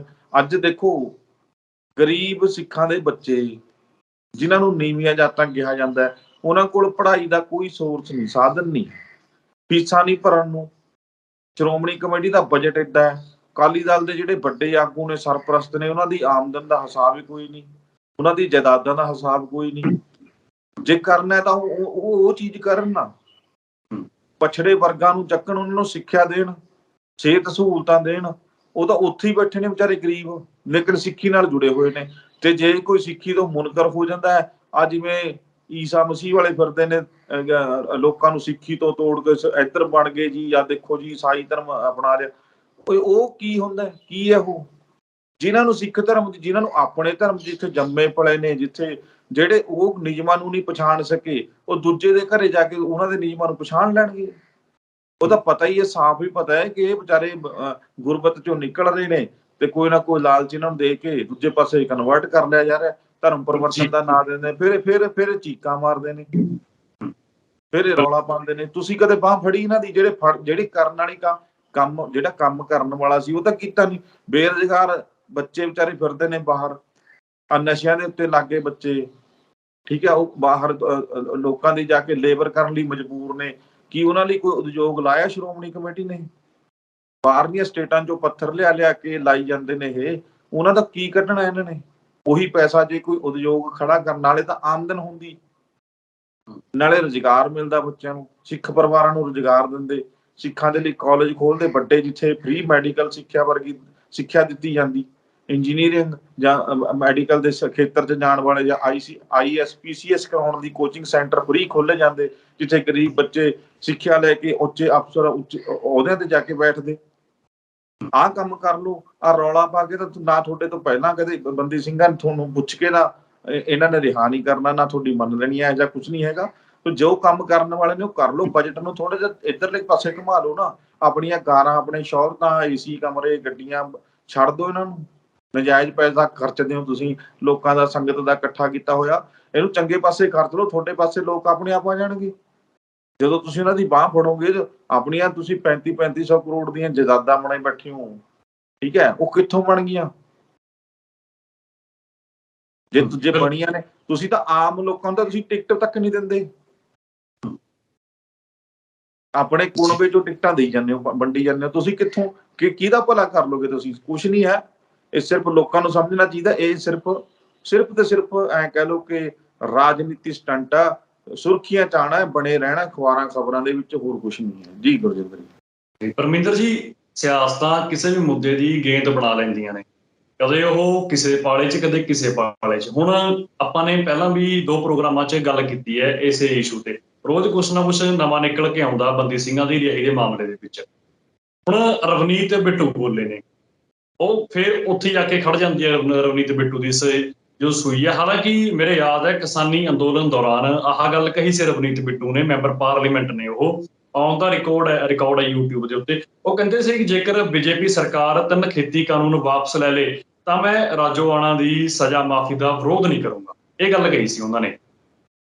ਅੱਜ ਦੇਖੋ, ਗਰੀਬ ਸਿੱਖਾਂ ਦੇ ਬੱਚੇ ਜਿਨ੍ਹਾਂ ਨੂੰ ਨੀਵੀਆਂ ਜਾਤਾਂ ਕਿਹਾ ਜਾਂਦਾ, ਉਹਨਾਂ ਕੋਲ ਪੜ੍ਹਾਈ ਦਾ ਕੋਈ ਸੋਰਸ ਨਹੀਂ, ਸਾਧਨ ਨਹੀਂ, ਫੀਸਾਂ ਨਹੀਂ ਭਰਨ ਨੂੰ। ਸ਼੍ਰੋਮਣੀ ਕਮੇਟੀ ਦਾ ਬਜਟ ਏਦਾਂ ਹੈ, ਅਕਾਲੀ ਦਲ ਦੇ ਜਿਹੜੇ ਵੱਡੇ ਆਗੂ ਨੇ, ਸਰਪ੍ਰਸਤ ਨੇ, ਉਹਨਾਂ ਦੀ ਆਮਦਨ ਦਾ ਹਿਸਾਬ ਹੀ ਕੋਈ ਨਹੀਂ, ਉਹਨਾਂ ਦੀ ਜਾਇਦਾਦਾਂ ਦਾ ਹਿਸਾਬ ਕੋਈ ਨਹੀਂ। ਜੇ ਕਰਨਾ ਤਾਂ ਉਹ ਚੀਜ਼ ਕਰਨ ਨਾ, ਪਛੜੇ ਵਰਗਾਂ ਨੂੰ ਚੱਕਣ, ਉਹਨਾਂ ਨੂੰ ਸਿੱਖਿਆ ਦੇਣ, ਸਿਹਤ ਸਹੂਲਤਾਂ ਦੇਣ। ਉਹ ਤਾਂ ਉੱਥੇ ਹੀ ਬੈਠੇ ਨੇ ਵਿਚਾਰੇ ਗਰੀਬ, ਲੇਕਿਨ ਸਿੱਖੀ ਨਾਲ ਜੁੜੇ ਹੋਏ ਨੇ। ਤੇ ਜੇ ਕੋਈ ਸਿੱਖੀ ਤੋਂ ਮੁਨਕਰ ਹੋ ਜਾਂਦਾ ਹੈ, ਆ ਜਿਵੇਂ ਈਸਾ ਮਸੀਹ ਵਾਲੇ ਫਿਰਦੇ ਨੇ ਲੋਕਾਂ ਨੂੰ ਸਿੱਖੀ ਤੋਂ ਤੋੜ ਕੇ ਇੱਧਰ ਬਣ ਗਏ ਜੀ, ਜਾਂ ਦੇਖੋ ਜੀ ਈਸਾਈ ਧਰਮ ਅਪਣਾ ਲਿਆ। ਉਹ ਕੀ ਹੁੰਦਾ, ਕੀ ਹੈ ਉਹ? ਜਿਨ੍ਹਾਂ ਨੂੰ ਸਿੱਖ ਧਰਮ, ਜਿਨ੍ਹਾਂ ਨੂੰ ਆਪਣੇ ਧਰਮ ਜਿੱਥੇ ਜੰਮੇ ਪਲੇ ਨੇ, ਜਿੱਥੇ ਜਿਹੜੇ ਉਹ ਨਿਯਮਾਂ ਨੂੰ ਨਹੀਂ ਪਛਾਣ ਸਕੇ, ਉਹ ਦੂਜੇ ਦੇ ਘਰੇ ਜਾ ਕੇ ਉਹਨਾਂ ਦੇ ਨਿਯਮਾਂ ਨੂੰ ਪਛਾਣ ਲੈਣਗੇ। ਉਹ ਤਾਂ ਪਤਾ ਹੀ ਹੈ, ਸਾਫ਼ ਹੀ ਪਤਾ ਹੈ ਕਿ ਇਹ ਵਿਚਾਰੇ ਗੁਰਬਤ ਚੋਂ ਨਿਕਲ ਰਹੇ ਨੇ ਤੇ ਕੋਈ ਨਾ ਕੋਈ ਲਾਲਚ ਇਹਨਾਂ ਨੂੰ ਦੇ ਕੇ ਦੂਜੇ ਪਾਸੇ ਕਨਵਰਟ ਕਰ ਲਿਆ ਜਾ ਰਿਹਾ, ਧਰਮ ਪਰਿਵਰਤਨ ਦਾ ਨਾਂ ਦਿੰਦੇ, ਫਿਰ ਚੀਕਾਂ ਮਾਰਦੇ ਨੇ, ਫਿਰ ਇਹ ਰੌਲਾ ਪਾਉਂਦੇ ਨੇ। ਤੁਸੀਂ ਕਦੇ ਬਾਂਹ ਫੜੀ ਇਹਨਾਂ ਦੀ? ਜਿਹੜੀ ਕਰਨ ਵਾਲੀ ਕੰਮ, ਜਿਹੜਾ ਕੰਮ ਕਰਨ ਵਾਲਾ ਸੀ ਉਹ ਤਾਂ ਕੀਤਾ ਨਹੀਂ। ਬੇਰੁਜ਼ਗਾਰ ਬੱਚੇ ਵਿਚਾਰੇ ਫਿਰਦੇ ਨੇ ਬਾਹਰ, ਨਸ਼ਿਆਂ ਦੇ ਉੱਤੇ ਲੱਗੇ ਬੱਚੇ, ਠੀਕ ਹੈ, ਉਹ ਬਾਹਰ ਲੋਕਾਂ ਦੀ ਜਾ ਕੇ ਲੇਬਰ ਕਰਨ ਲਈ ਮਜਬੂਰ ਨੇ। ਕੀ ਉਹਨਾਂ ਲਈ ਕੋਈ ਉਦਯੋਗ ਲਾਇਆ ਸ਼੍ਰੋਮਣੀ ਕਮੇਟੀ ਨੇ? ਬਾਹਰਲੀਆਂ ਸਟੇਟਾਂ ਚੋਂ ਪੱਥਰ ਲਿਆ ਕੇ ਲਾਈ ਜਾਂਦੇ ਨੇ ਇਹ, ਉਹਨਾਂ ਦਾ ਕੀ ਕੱਢਣਾ ਇਹਨਾਂ ਨੇ? ਉਹੀ ਪੈਸਾ ਜੇ ਕੋਈ ਉਦਯੋਗ ਖੜਾ ਕਰਨ, ਨਾਲੇ ਤਾਂ ਆਮਦਨ ਹੁੰਦੀ, ਨਾਲੇ ਰੁਜ਼ਗਾਰ ਮਿਲਦਾ ਬੱਚਿਆਂ ਨੂੰ, ਸਿੱਖ ਪਰਿਵਾਰਾਂ ਨੂੰ ਰੁਜ਼ਗਾਰ ਦਿੰਦੇ, ਸਿੱਖਾਂ ਦੇ ਲਈ ਕਾਲਜ ਖੋਲਦੇ ਵੱਡੇ, ਜਿੱਥੇ ਫ੍ਰੀ ਮੈਡੀਕਲ ਸਿੱਖਿਆ ਵਰਗੀ ਸਿੱਖਿਆ ਦਿੱਤੀ ਜਾਂਦੀ, ਇੰਜੀਨੀਅਰਿੰਗ ਜਾਂ ਮੈਡੀਕਲ ਦੇ ਖੇਤਰ 'ਚ ਜਾਣ ਵਾਲੇ, ਜਾਂ IAS PCS ਕਰਾਉਣ ਦੀ ਕੋਚਿੰਗ ਸੈਂਟਰ ਫ੍ਰੀ ਖੋਲੇ ਜਾਂਦੇ, ਜਿੱਥੇ ਗਰੀਬ ਬੱਚੇ ਸਿੱਖਿਆ ਲੈ ਕੇ ਉੱਚੇ ਅਫਸਰ, ਉੱਚੇ ਅਹੁਦਿਆਂ ਤੇ ਜਾ ਕੇ ਬੈਠਦੇ। ਆਹ ਕੰਮ ਕਰ ਲਓ। ਆਹ ਰੌਲਾ ਪਾ ਕੇ ਤਾਂ ਨਾ ਤੁਹਾਡੇ ਤੋਂ ਪਹਿਲਾਂ ਕਦੇ ਬੰਦੀ ਸਿੰਘਾਂ ਨੇ ਤੁਹਾਨੂੰ ਪੁੱਛ ਕੇ ਨਾ ਇਹਨਾਂ ਨੇ ਰਿਹਾ ਨਹੀਂ ਕਰਨਾ, ਨਾ ਤੁਹਾਡੀ ਮੰਨ ਲੈਣੀ ਹੈ ਜਾਂ ਕੁਝ ਨਹੀਂ ਹੈਗਾ। ਜੋ ਕੰਮ ਕਰਨ ਵਾਲੇ ਨੇ ਉਹ ਕਰ ਲਓ। ਬਜਟ ਨੂੰ ਥੋੜਾ ਜਿਹਾ ਇੱਧਰਲੇ ਪਾਸੇ ਘੁਮਾ ਲਓ ਨਾ। ਆਪਣੀਆਂ ਕਾਰਾਂ, ਆਪਣੇ ਸ਼ੌਹਰਤਾਂ, AC ਕਮਰੇ, ਗੱਡੀਆਂ ਛੱਡ ਦਿਓ ਇਹਨਾਂ ਨੂੰ। ਨਜਾਇਜ਼ ਪੈਸਾ ਖਰਚਦੇ ਹੋ ਤੁਸੀਂ, ਲੋਕਾਂ ਦਾ, ਸੰਗਤ ਦਾ ਇਕੱਠਾ ਕੀਤਾ ਹੋਇਆ। ਇਹਨੂੰ ਚੰਗੇ ਪਾਸੇ ਖਰਚ ਲਓ, ਤੁਹਾਡੇ ਪਾਸੇ ਲੋਕ ਆਪਣੇ ਆਪ ਆ ਜਾਣਗੇ। ਜਦੋਂ ਤੁਸੀਂ ਇਹਨਾਂ ਦੀ ਬਾਂਹ ਫੜੋਗੇ, ਆਪਣੀਆਂ ਤੁਸੀਂ 3500 ਕਰੋੜ ਦੀਆਂ ਜਾਇਦਾਦਾਂ ਬਣਾਈ ਬੈਠੇ ਹੋ, ਠੀਕ ਹੈ, ਉਹ ਕਿੱਥੋਂ ਬਣ ਗਈਆਂ? ਜੇ ਬਣੀਆਂ ਨੇ, ਤੁਸੀਂ ਤਾਂ ਆਮ ਲੋਕਾਂ ਨੂੰ ਤਾਂ ਤੁਸੀਂ ਟਿਕਟ ਤੱਕ ਨਹੀਂ ਦਿੰਦੇ। ਆਪਣੇ ਕੁਣਬੇ ਚੋਂ ਟਿਕਟਾਂ ਦੇਈ ਜਾਂਦੇ ਹੋ, ਵੰਡੀ ਜਾਂਦੇ ਹੋ। ਤੁਸੀਂ ਕਿੱਥੋਂ, ਕਿਹਦਾ ਭਲਾ ਕਰ ਲੋਗੇ ਤੁਸੀਂ? ਕੁਛ ਨਹੀਂ ਹੈ। ਇਹ ਸਿਰਫ ਲੋਕਾਂ ਨੂੰ ਸਮਝਣਾ ਚਾਹੀਦਾ, ਇਹ ਸਿਰਫ ਤੇ ਸਿਰਫ ਐਂ ਕਹਿ ਲਓ ਕਿ ਰਾਜਨੀਤੀ ਸਟੰਟ ਆ, ਸੁਰਖੀਆਂ ਚ ਆਉਣਾ, ਬਣੇ ਰਹਿਣਾ ਅਖਬਾਰਾਂ ਖਬਰਾਂ ਦੇ ਵਿੱਚ, ਹੋਰ ਕੁਛ ਨਹੀਂ ਹੈ ਜੀ। ਗੁਰਜਿੰਦਰ ਜੀ, ਪਰਮਿੰਦਰ ਜੀ, ਸਿਆਸਤਾਂ ਕਿਸੇ ਵੀ ਮੁੱਦੇ ਦੀ ਗੇਂਦ ਬਣਾ ਲੈਂਦੀਆਂ ਨੇ, ਕਦੇ ਉਹ ਕਿਸੇ ਪਾਲੇ 'ਚ, ਕਦੇ ਕਿਸੇ ਪਾਲੇ 'ਚ। ਹੁਣ ਆਪਾਂ ਨੇ ਪਹਿਲਾਂ ਵੀ 2 ਪ੍ਰੋਗਰਾਮਾਂ 'ਚ ਗੱਲ ਕੀਤੀ ਹੈ ਇਸੇ ਇਸ਼ੂ ਤੇ। ਰੋਜ਼ ਕੁਛ ਨਾ ਕੁਛ ਨਵਾਂ ਨਿਕਲ ਕੇ ਆਉਂਦਾ ਬੰਦੀ ਸਿੰਘਾਂ ਦੀ ਰਿਹਾਈ ਦੇ ਮਾਮਲੇ ਦੇ ਵਿੱਚ। ਹੁਣ ਰਵਨੀਤ ਬਿੱਟੂ ਬੋਲੇ ਨੇ, ਉਹ ਫਿਰ ਉੱਥੇ ਜਾ ਕੇ ਖੜ ਜਾਂਦੀ ਹੈ ਰਵਨੀਤ ਬਿੱਟੂ ਦੀ ਜੋ ਸੂਈ ਹੈ। ਹਾਲਾਂਕਿ ਮੇਰੇ ਯਾਦ ਹੈ ਕਿਸਾਨੀ ਅੰਦੋਲਨ ਦੌਰਾਨ ਆਹ ਗੱਲ ਕਹੀ ਸੀ ਰਵਨੀਤ ਬਿੱਟੂ ਨੇ, ਮੈਂਬਰ ਪਾਰਲੀਮੈਂਟ ਨੇ, ਉਹ ਆਨ ਦਾ ਰਿਕਾਰਡ ਹੈ YouTube ਦੇ ਉੱਤੇ। ਉਹ ਕਹਿੰਦੇ ਸੀ ਕਿ ਜੇਕਰ BJP ਸਰਕਾਰ 3 ਖੇਤੀ ਕਾਨੂੰਨ ਵਾਪਸ ਲੈ ਲੇ ਤਾਂ ਮੈਂ ਰਾਜੋਆਣਾ ਦੀ ਸਜ਼ਾ ਮਾਫੀ ਦਾ ਵਿਰੋਧ ਨਹੀਂ ਕਰੂੰਗਾ। ਇਹ ਗੱਲ ਕਹੀ ਸੀ ਉਹਨਾਂ ਨੇ,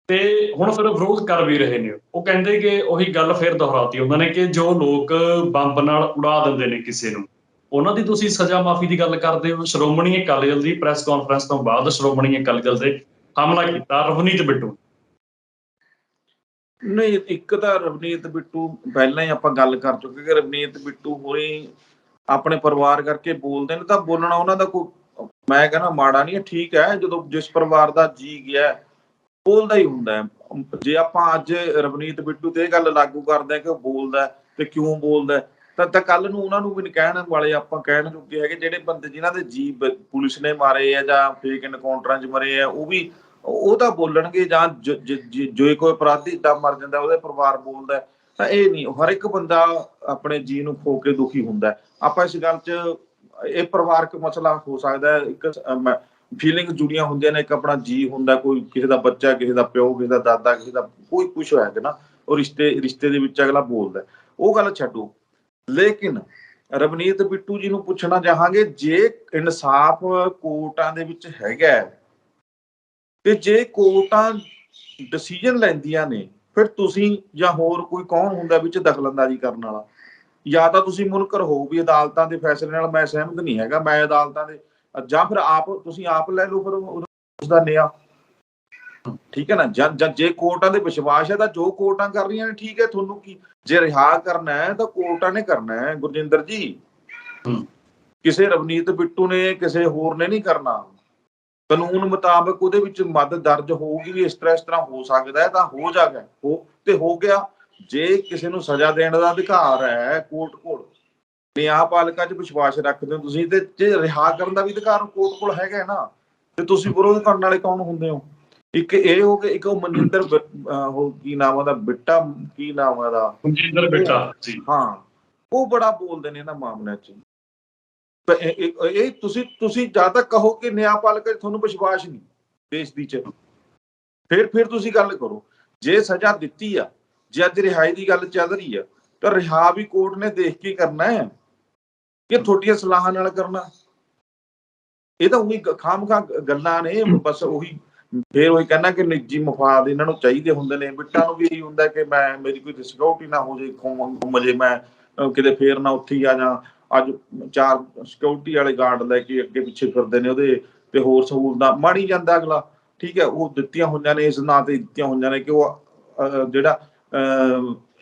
ਤੇ ਹੁਣ ਫਿਰ ਵਿਰੋਧ ਕਰ ਵੀ ਰਹੇ ਨੇ। ਉਹ ਕਹਿੰਦੇ ਕਿ ਉਹੀ ਗੱਲ ਫਿਰ ਦੁਹਰਾਤੀ ਉਹਨਾਂ ਨੇ ਕਿ ਜੋ ਲੋਕ ਬੰਬ ਨਾਲ ਉਡਾ ਦਿੰਦੇ ਨੇ ਕਿਸੇ ਨੂੰ, ਉਹਨਾਂ ਦੀ ਤੁਸੀਂ ਸਜ਼ਾ ਮਾਫੀ ਦੀ ਗੱਲ ਕਰਦੇ ਹੋ। ਸ਼੍ਰੋਮਣੀ ਅਕਾਲੀ ਦਲ ਦੀ ਪ੍ਰੈਸ ਕਾਨਫਰੰਸ ਤੋਂ ਬਾਅਦ ਸ਼੍ਰੋਮਣੀ ਅਕਾਲੀ ਦਲ ਦੇ ਹਮਲਾ ਕੀਤਾ ਰਵਨੀਤ ਬਿੱਟੂ। ਨਹੀਂ, ਇੱਕ ਤਾਂ ਰਵਨੀਤ ਬਿੱਟੂ ਪਹਿਲਾਂ ਹੀ ਆਪਾਂ ਗੱਲ ਕਰ ਚੁੱਕੇ ਕਿ ਰਵਨੀਤ ਬਿੱਟੂ ਹੋਈ ਆਪਣੇ ਪਰਿਵਾਰ ਕਰਕੇ ਬੋਲਦੇ ਨੇ, ਤਾਂ ਬੋਲਣਾ ਉਹਨਾਂ ਦਾ ਕੋਈ, ਮੈਂ ਕਹਿੰਦਾ ਮਾੜਾ ਨਹੀਂ ਹੈ, ਠੀਕ ਹੈ। ਜਦੋਂ ਜਿਸ ਪਰਿਵਾਰ ਦਾ ਜੀ ਗਿਆ ਬੋਲਦਾ ਹੀ ਹੁੰਦਾ ਹੈ। ਜੇ ਆਪਾਂ ਅੱਜ ਰਵਨੀਤ ਬਿੱਟੂ ਤੇ ਇਹ ਗੱਲ ਲਾਗੂ ਕਰਦੇ ਹਾਂ ਕਿ ਉਹ ਬੋਲਦਾ ਤੇ ਕਿਉਂ ਬੋਲਦਾ, ਤਾਂ ਕੱਲ ਨੂੰ ਉਹਨਾਂ ਨੂੰ ਵੀ ਕਹਿਣ ਵਾਲੇ ਆਪਾਂ ਕਹਿਣ ਜੋਗੇ ਹੈਗੇ। ਜਿਹੜੇ ਬੰਦੇ ਜਿਨ੍ਹਾਂ ਦੇ ਜੀ ਪੁਲਿਸ ਨੇ ਮਾਰੇ ਆ ਜਾਂ ਫੇਕ ਐਨਕਾਊਂਟਰਾਂ 'ਚ ਮਰੇ ਆ, ਉਹ ਤਾਂ ਬੋਲਣਗੇ। ਜਾਂ ਜੋ ਕੋਈ ਅਪਰਾਧੀ ਏਦਾਂ ਮਰ ਜਾਂਦਾ ਉਹਦਾ ਪਰਿਵਾਰ ਬੋਲਦਾ, ਤਾਂ ਇਹ ਨਹੀਂ। ਹਰ ਇੱਕ ਬੰਦਾ ਆਪਣੇ ਜੀ ਨੂੰ ਖੋ ਕੇ ਦੁਖੀ ਹੁੰਦਾ। ਆਪਾਂ ਇਸ ਗੱਲ 'ਚ, ਇਹ ਪਰਿਵਾਰਕ ਮਸਲਾ ਹੋ ਸਕਦਾ, ਇੱਕ ਫੀਲਿੰਗ ਜੁੜੀਆਂ ਹੁੰਦੀਆਂ ਨੇ। ਇੱਕ ਆਪਣਾ ਜੀ ਹੁੰਦਾ, ਕੋਈ ਕਿਸੇ ਦਾ ਬੱਚਾ, ਕਿਸੇ ਦਾ ਪਿਓ, ਕਿਸੇ ਦਾ ਦਾਦਾ, ਕਿਸੇ ਦਾ ਕੋਈ ਕੁਛ ਹੋਇਆ ਕਿ ਨਾ, ਉਹ ਰਿਸ਼ਤੇ ਦੇ ਵਿੱਚ ਅਗਲਾ ਬੋਲਦਾ। ਉਹ ਗੱਲ ਛੱਡੋ, ਲੇਕਿਨ ਰਵਨੀਤ ਬਿੱਟੂ ਜੀ ਨੂੰ ਪੁੱਛਣਾ ਚਾਹਾਂਗੇ, ਜੇ ਇਨਸਾਫ ਕੋਰਟਾਂ ਦੇ ਵਿੱਚ ਹੈਗਾ ਤੇ ਜੇ ਕੋਰਟਾਂ ਡਿਸੀਜਨ ਲੈਂਦੀਆਂ ਨੇ, ਫਿਰ ਤੁਸੀਂ ਜਾਂ ਹੋਰ ਕੋਈ ਕੌਣ ਹੁੰਦਾ ਵਿੱਚ ਦਖਲਅੰਦਾਜ਼ੀ ਕਰਨ ਵਾਲਾ? ਜਾਂ ਤਾਂ ਤੁਸੀਂ ਮੁਨਕਰ ਹੋ ਵੀ ਅਦਾਲਤਾਂ ਦੇ ਫੈਸਲੇ ਨਾਲ ਮੈਂ ਸਹਿਮਤ ਨਹੀਂ ਹੈਗਾ, ਮੈਂ ਅਦਾਲਤਾਂ ਦੇ, ਜਾਂ ਫਿਰ ਤੁਸੀਂ ਆਪ ਲੈ ਲਓ ਫਿਰ ਉਸਦਾ ਨਿਆਂ, ਠੀਕ ਹੈ ਨਾ। ਜਾਂ ਜੇ ਕੋਰਟਾਂ ਦੇ ਵਿਸ਼ਵਾਸ ਹੈ ਤਾਂ ਜੋ ਕੋਰਟਾਂ ਕਰ ਰਹੀਆਂ ਨੇ ਠੀਕ ਹੈ, ਤੁਹਾਨੂੰ ਕੀ? ਜੇ ਰਿਹਾ ਕਰਨਾ ਹੈ ਤਾਂ ਕੋਰਟਾਂ ਨੇ ਕਰਨਾ ਹੈ ਗੁਰਜਿੰਦਰ ਜੀ, ਕਿਸੇ ਰਵਨੀਤ ਬਿੱਟੂ ਨੇ, ਕਿਸੇ ਹੋਰ ਨੇ ਨਹੀਂ ਕਰਨਾ। ਕਾਨੂੰਨ ਮੁਤਾਬਕ ਉਹਦੇ ਵਿੱਚ ਮੱਦ ਦਰਜ ਹੋਊਗੀ ਵੀ ਇਸ ਤਰ੍ਹਾਂ ਹੋ ਸਕਦਾ ਹੈ, ਤਾਂ ਹੋ ਜਾਗਾ, ਹੋ ਗਿਆ। ਜੇ ਕਿਸੇ ਨੂੰ ਸਜ਼ਾ ਦੇਣ ਦਾ ਅਧਿਕਾਰ ਹੈ ਕੋਰਟ ਕੋਲ, ਨਿਆਂਪਾਲਿਕਾ 'ਚ ਵਿਸ਼ਵਾਸ ਰੱਖਦੇ ਹੋ ਤੁਸੀਂ, ਤੇ ਜੇ ਰਿਹਾ ਕਰਨ ਦਾ ਵੀ ਅਧਿਕਾਰ ਕੋਰਟ ਕੋਲ ਹੈਗਾ ਨਾ, ਤੇ ਤੁਸੀਂ ਵਿਰੋਧ ਕਰਨ ਵਾਲੇ ਕੌਣ ਹੁੰਦੇ ਹੋ? ਇੱਕ ਇਹ ਹੋ ਗਿਆ, ਇੱਕ ਉਹ ਮਨਿੰਦਰ ਉਹ ਕੀ ਨਾਮ ਉਹਦਾ, ਬਿੱਟਾ ਕੀ ਨਾਮ ਉਹਦਾ, ਮਨਜਿੰਦਰ ਬਿੱਟਾ ਜੀ। ਹਾਂ, ਉਹ ਬੜਾ ਬੋਲਦੇ ਨੇ ਇਹਨਾਂ ਮਾਮਲਿਆਂ 'ਚ। ਇਹ ਤੁਸੀਂ ਜਦ ਤੱਕ ਕਹੋ ਕਿ ਨਿਆਂਪਾਲਿਕਾ 'ਚ ਤੁਹਾਨੂੰ ਵਿਸ਼ਵਾਸ ਨਹੀਂ ਦੇਸ਼ ਦੀ 'ਚ, ਫਿਰ ਤੁਸੀਂ ਗੱਲ ਕਰੋ। ਜੇ ਸਜ਼ਾ ਦਿੱਤੀ ਆ, ਜੇ ਅੱਜ ਰਿਹਾਈ ਦੀ ਗੱਲ ਚੱਲ ਰਹੀ ਆ, ਤਾਂ ਰਿਹਾ ਵੀ ਕੋਰਟ ਨੇ ਦੇਖ ਕੇ ਕਰਨਾ ਹੈ ਕਿ ਤੁਹਾਡੀਆਂ ਸਲਾਹਾਂ ਨਾਲ ਕਰਨਾ। ਇਹ ਤਾਂ ਉਹੀ ਖਾਮਖਾ ਗੱਲਾਂ ਨੇ ਬਸ। ਉਹੀ ਫਿਰ ਉਹੀ ਕਹਿਣਾ ਕਿ ਨਿੱਜੀ ਮਫਾਦ ਇਹਨਾਂ ਨੂੰ ਚਾਹੀਦੇ ਹੁੰਦੇ ਨੇ। ਬਿੱਟਾਂ ਨੂੰ ਵੀ ਇਹੀ ਹੁੰਦਾ ਕਿ ਮੈਂ, ਮੇਰੀ ਕੋਈ ਸਿਕਿਉਰਿਟੀ ਨਾ ਹੋ ਜੇ, ਘੁੰਮ ਜੇ, ਮੈਂ ਕਿਤੇ ਫੇਰ ਨਾ ਉੱਥੇ ਹੀ ਆ ਜਾ। ਅੱਜ 4 ਸਿਕਿਉਰਿਟੀ ਵਾਲੇ ਗਾਰਡ ਲੈ ਕੇ ਅੱਗੇ ਪਿੱਛੇ ਫਿਰਦੇ ਨੇ ਉਹਦੇ, ਤੇ ਹੋਰ ਸਹੂਲਤਾਂ ਮਾਣੀ ਜਾਂਦਾ ਅਗਲਾ। ਠੀਕ ਹੈ, ਉਹ ਦਿੱਤੀਆਂ ਹੋਈਆਂ ਨੇ, ਇਸ ਨਾਂ ਤੇ ਦਿੱਤੀਆਂ ਹੋਈਆਂ ਨੇ ਕਿ ਉਹ ਜਿਹੜਾ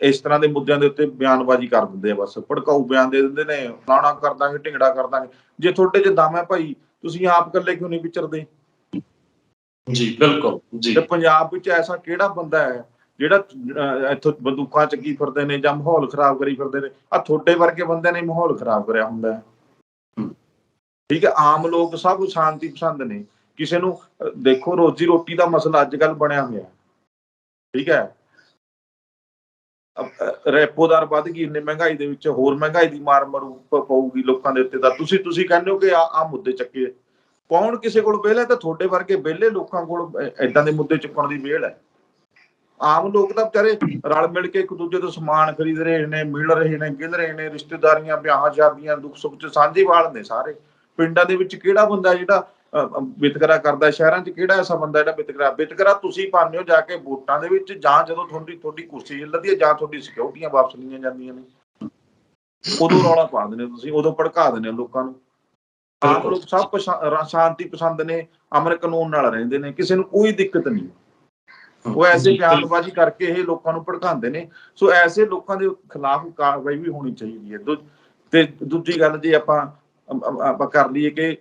ਇਸ ਤਰ੍ਹਾਂ ਦੇ ਮੁੱਦਿਆਂ ਦੇ ਉੱਤੇ ਬਿਆਨਬਾਜ਼ੀ ਕਰ ਦਿੰਦੇ ਆ, ਬਸ ਭੜਕਾਊ ਬਿਆਨ ਦੇ ਦਿੰਦੇ ਨੇ, ਫਲਾਣਾ ਕਰ ਦਾਂਗੇ, ਢਿੰਗੜਾ ਕਰ ਦਾਂਗੇ। ਜੇ ਤੁਹਾਡੇ 'ਚ ਦਮ ਹੈ ਭਾਈ, ਤੁਸੀਂ ਆਪ ਇਕੱਲੇ ਕਿਉਂ ਨਹੀਂ ਵਿਚਰਦੇ? ਜੀ ਬਿਲਕੁਲ ਜੀ। ਤੇ ਪੰਜਾਬ ਵਿੱਚ ਐਸਾ ਕਿਹੜਾ ਬੰਦਾ ਹੈ ਜਿਹੜਾ ਇੱਥੋਂ ਬੰਦੂਕਾਂ ਚੱਕੀ ਫਿਰਦੇ ਨੇ ਜਾਂ ਮਾਹੌਲ ਖਰਾਬ ਕਰੀ ਫਿਰਦੇ ਨੇ? ਆ ਤੁਹਾਡੇ ਵਰਗੇ ਬੰਦਿਆਂ ਨੇ ਮਾਹੌਲ ਖਰਾਬ ਕਰਿਆ ਹੁੰਦਾ ਹੈ। ਠੀਕ ਹੈ, ਆਮ ਲੋਕ ਸਭ ਸ਼ਾਂਤੀ ਪਸੰਦ ਨੇ। ਕਿਸੇ ਨੂੰ ਦੇਖੋ, ਰੋਜੀ ਰੋਟੀ ਦਾ ਮਸਲਾ ਅੱਜ ਕੱਲ੍ਹ ਬਣਿਆ ਹੋਇਆ। ਠੀਕ ਹੈ, ਰੈਪੋ ਦਰ ਵੱਧ ਗਈ, ਇੰਨੀ ਮਹਿੰਗਾਈ ਦੇ ਵਿੱਚ ਹੋਰ ਮਹਿੰਗਾਈ ਦੀ ਮਾਰ ਪਊਗੀ ਲੋਕਾਂ ਦੇ ਉੱਤੇ। ਤਾਂ ਤੁਸੀਂ ਕਹਿੰਦੇ ਹੋ ਕਿ ਆ ਮੁੱਦੇ ਚੱਕੇ। ਕੌਣ ਕਿਸੇ ਕੋਲ ਵਿਹਲ ਹੈ? ਤਾਂ ਤੁਹਾਡੇ ਵਰਗੇ ਵਿਹਲੇ ਲੋਕਾਂ ਕੋਲ ਏਦਾਂ ਦੇ ਮੁੱਦੇ ਚੁੱਕਣ ਦੀ ਵਿਹਲ ਹੈ। ਆਮ ਲੋਕ ਤਾਂ ਵਿਚਾਰੇ ਰਲ ਮਿਲ ਕੇ ਇੱਕ ਦੂਜੇ ਤੋਂ ਸਮਾਨ ਖਰੀਦ ਰਹੇ ਨੇ, ਮਿਲ ਰਹੇ ਨੇ, ਗਿਲ ਰਹੇ ਨੇ। ਰਿਸ਼ਤੇਦਾਰੀਆਂ, ਵਿਆਹਾਂ ਸ਼ਾਦੀਆਂ, ਦੁੱਖ ਸੁੱਖ 'ਚ ਸਾਂਝੇਵਾਲ ਨੇ ਸਾਰੇ। ਪਿੰਡਾਂ ਦੇ ਵਿੱਚ ਕਿਹੜਾ ਬੰਦਾ ਜਿਹੜਾ ਵਿਤਕਰਾ ਕਰਦਾ? ਸ਼ਹਿਰਾਂ 'ਚ ਕਿਹੜਾ ਐਸਾ ਬੰਦਾ ਜਿਹੜਾ ਵਿਤਕਰਾ ਤੁਸੀਂ ਪਾਉਂਦੇ ਹੋ ਜਾ ਕੇ ਵੋਟਾਂ ਦੇ ਵਿੱਚ, ਜਾਂ ਜਦੋਂ ਤੁਹਾਡੀ ਕੁਰਸੀ ਹਿੱਲਦੀ ਹੈ, ਜਾਂ ਤੁਹਾਡੀ ਸਿਕਿਉਰਟੀਆਂ ਵਾਪਸ ਲਈਆਂ ਜਾਂਦੀਆਂ ਨੇ, ਉਦੋਂ ਰੌਲਾ ਪਾ ਦਿੰਦੇ ਹੋ ਤੁਸੀਂ, ਉਦੋਂ ਭੜਕਾ ਦਿੰਦੇ ਹੋ ਲੋਕਾਂ ਨੂੰ। ਆਮ ਲੋਕ ਸਭ ਸ਼ਾਂਤੀ ਪਸੰਦ ਨੇ, ਅਮਨ ਕਾਨੂੰਨ ਨਾਲ ਰਹਿੰਦੇ ਨੇ, ਕਿਸੇ ਨੂੰ ਕੋਈ ਦਿੱਕਤ ਨਹੀਂ। ਉਹ ਐਸੇ ਬਿਆਨਬਾਜ਼ੀ ਕਰਕੇ ਇਹ ਲੋਕਾਂ ਨੂੰ ਭੜਕਾਉਂਦੇ ਨੇ। ਸੋ ਐਸੇ ਲੋਕਾਂ ਦੇ ਖਿਲਾਫ ਕਾਰਵਾਈ ਵੀ ਹੋਣੀ ਚਾਹੀਦੀ ਹੈ। ਤੇ ਦੂਜੀ ਗੱਲ, ਜੇ ਆਪਾਂ ਕਰ ਲਈਏ ਕਿ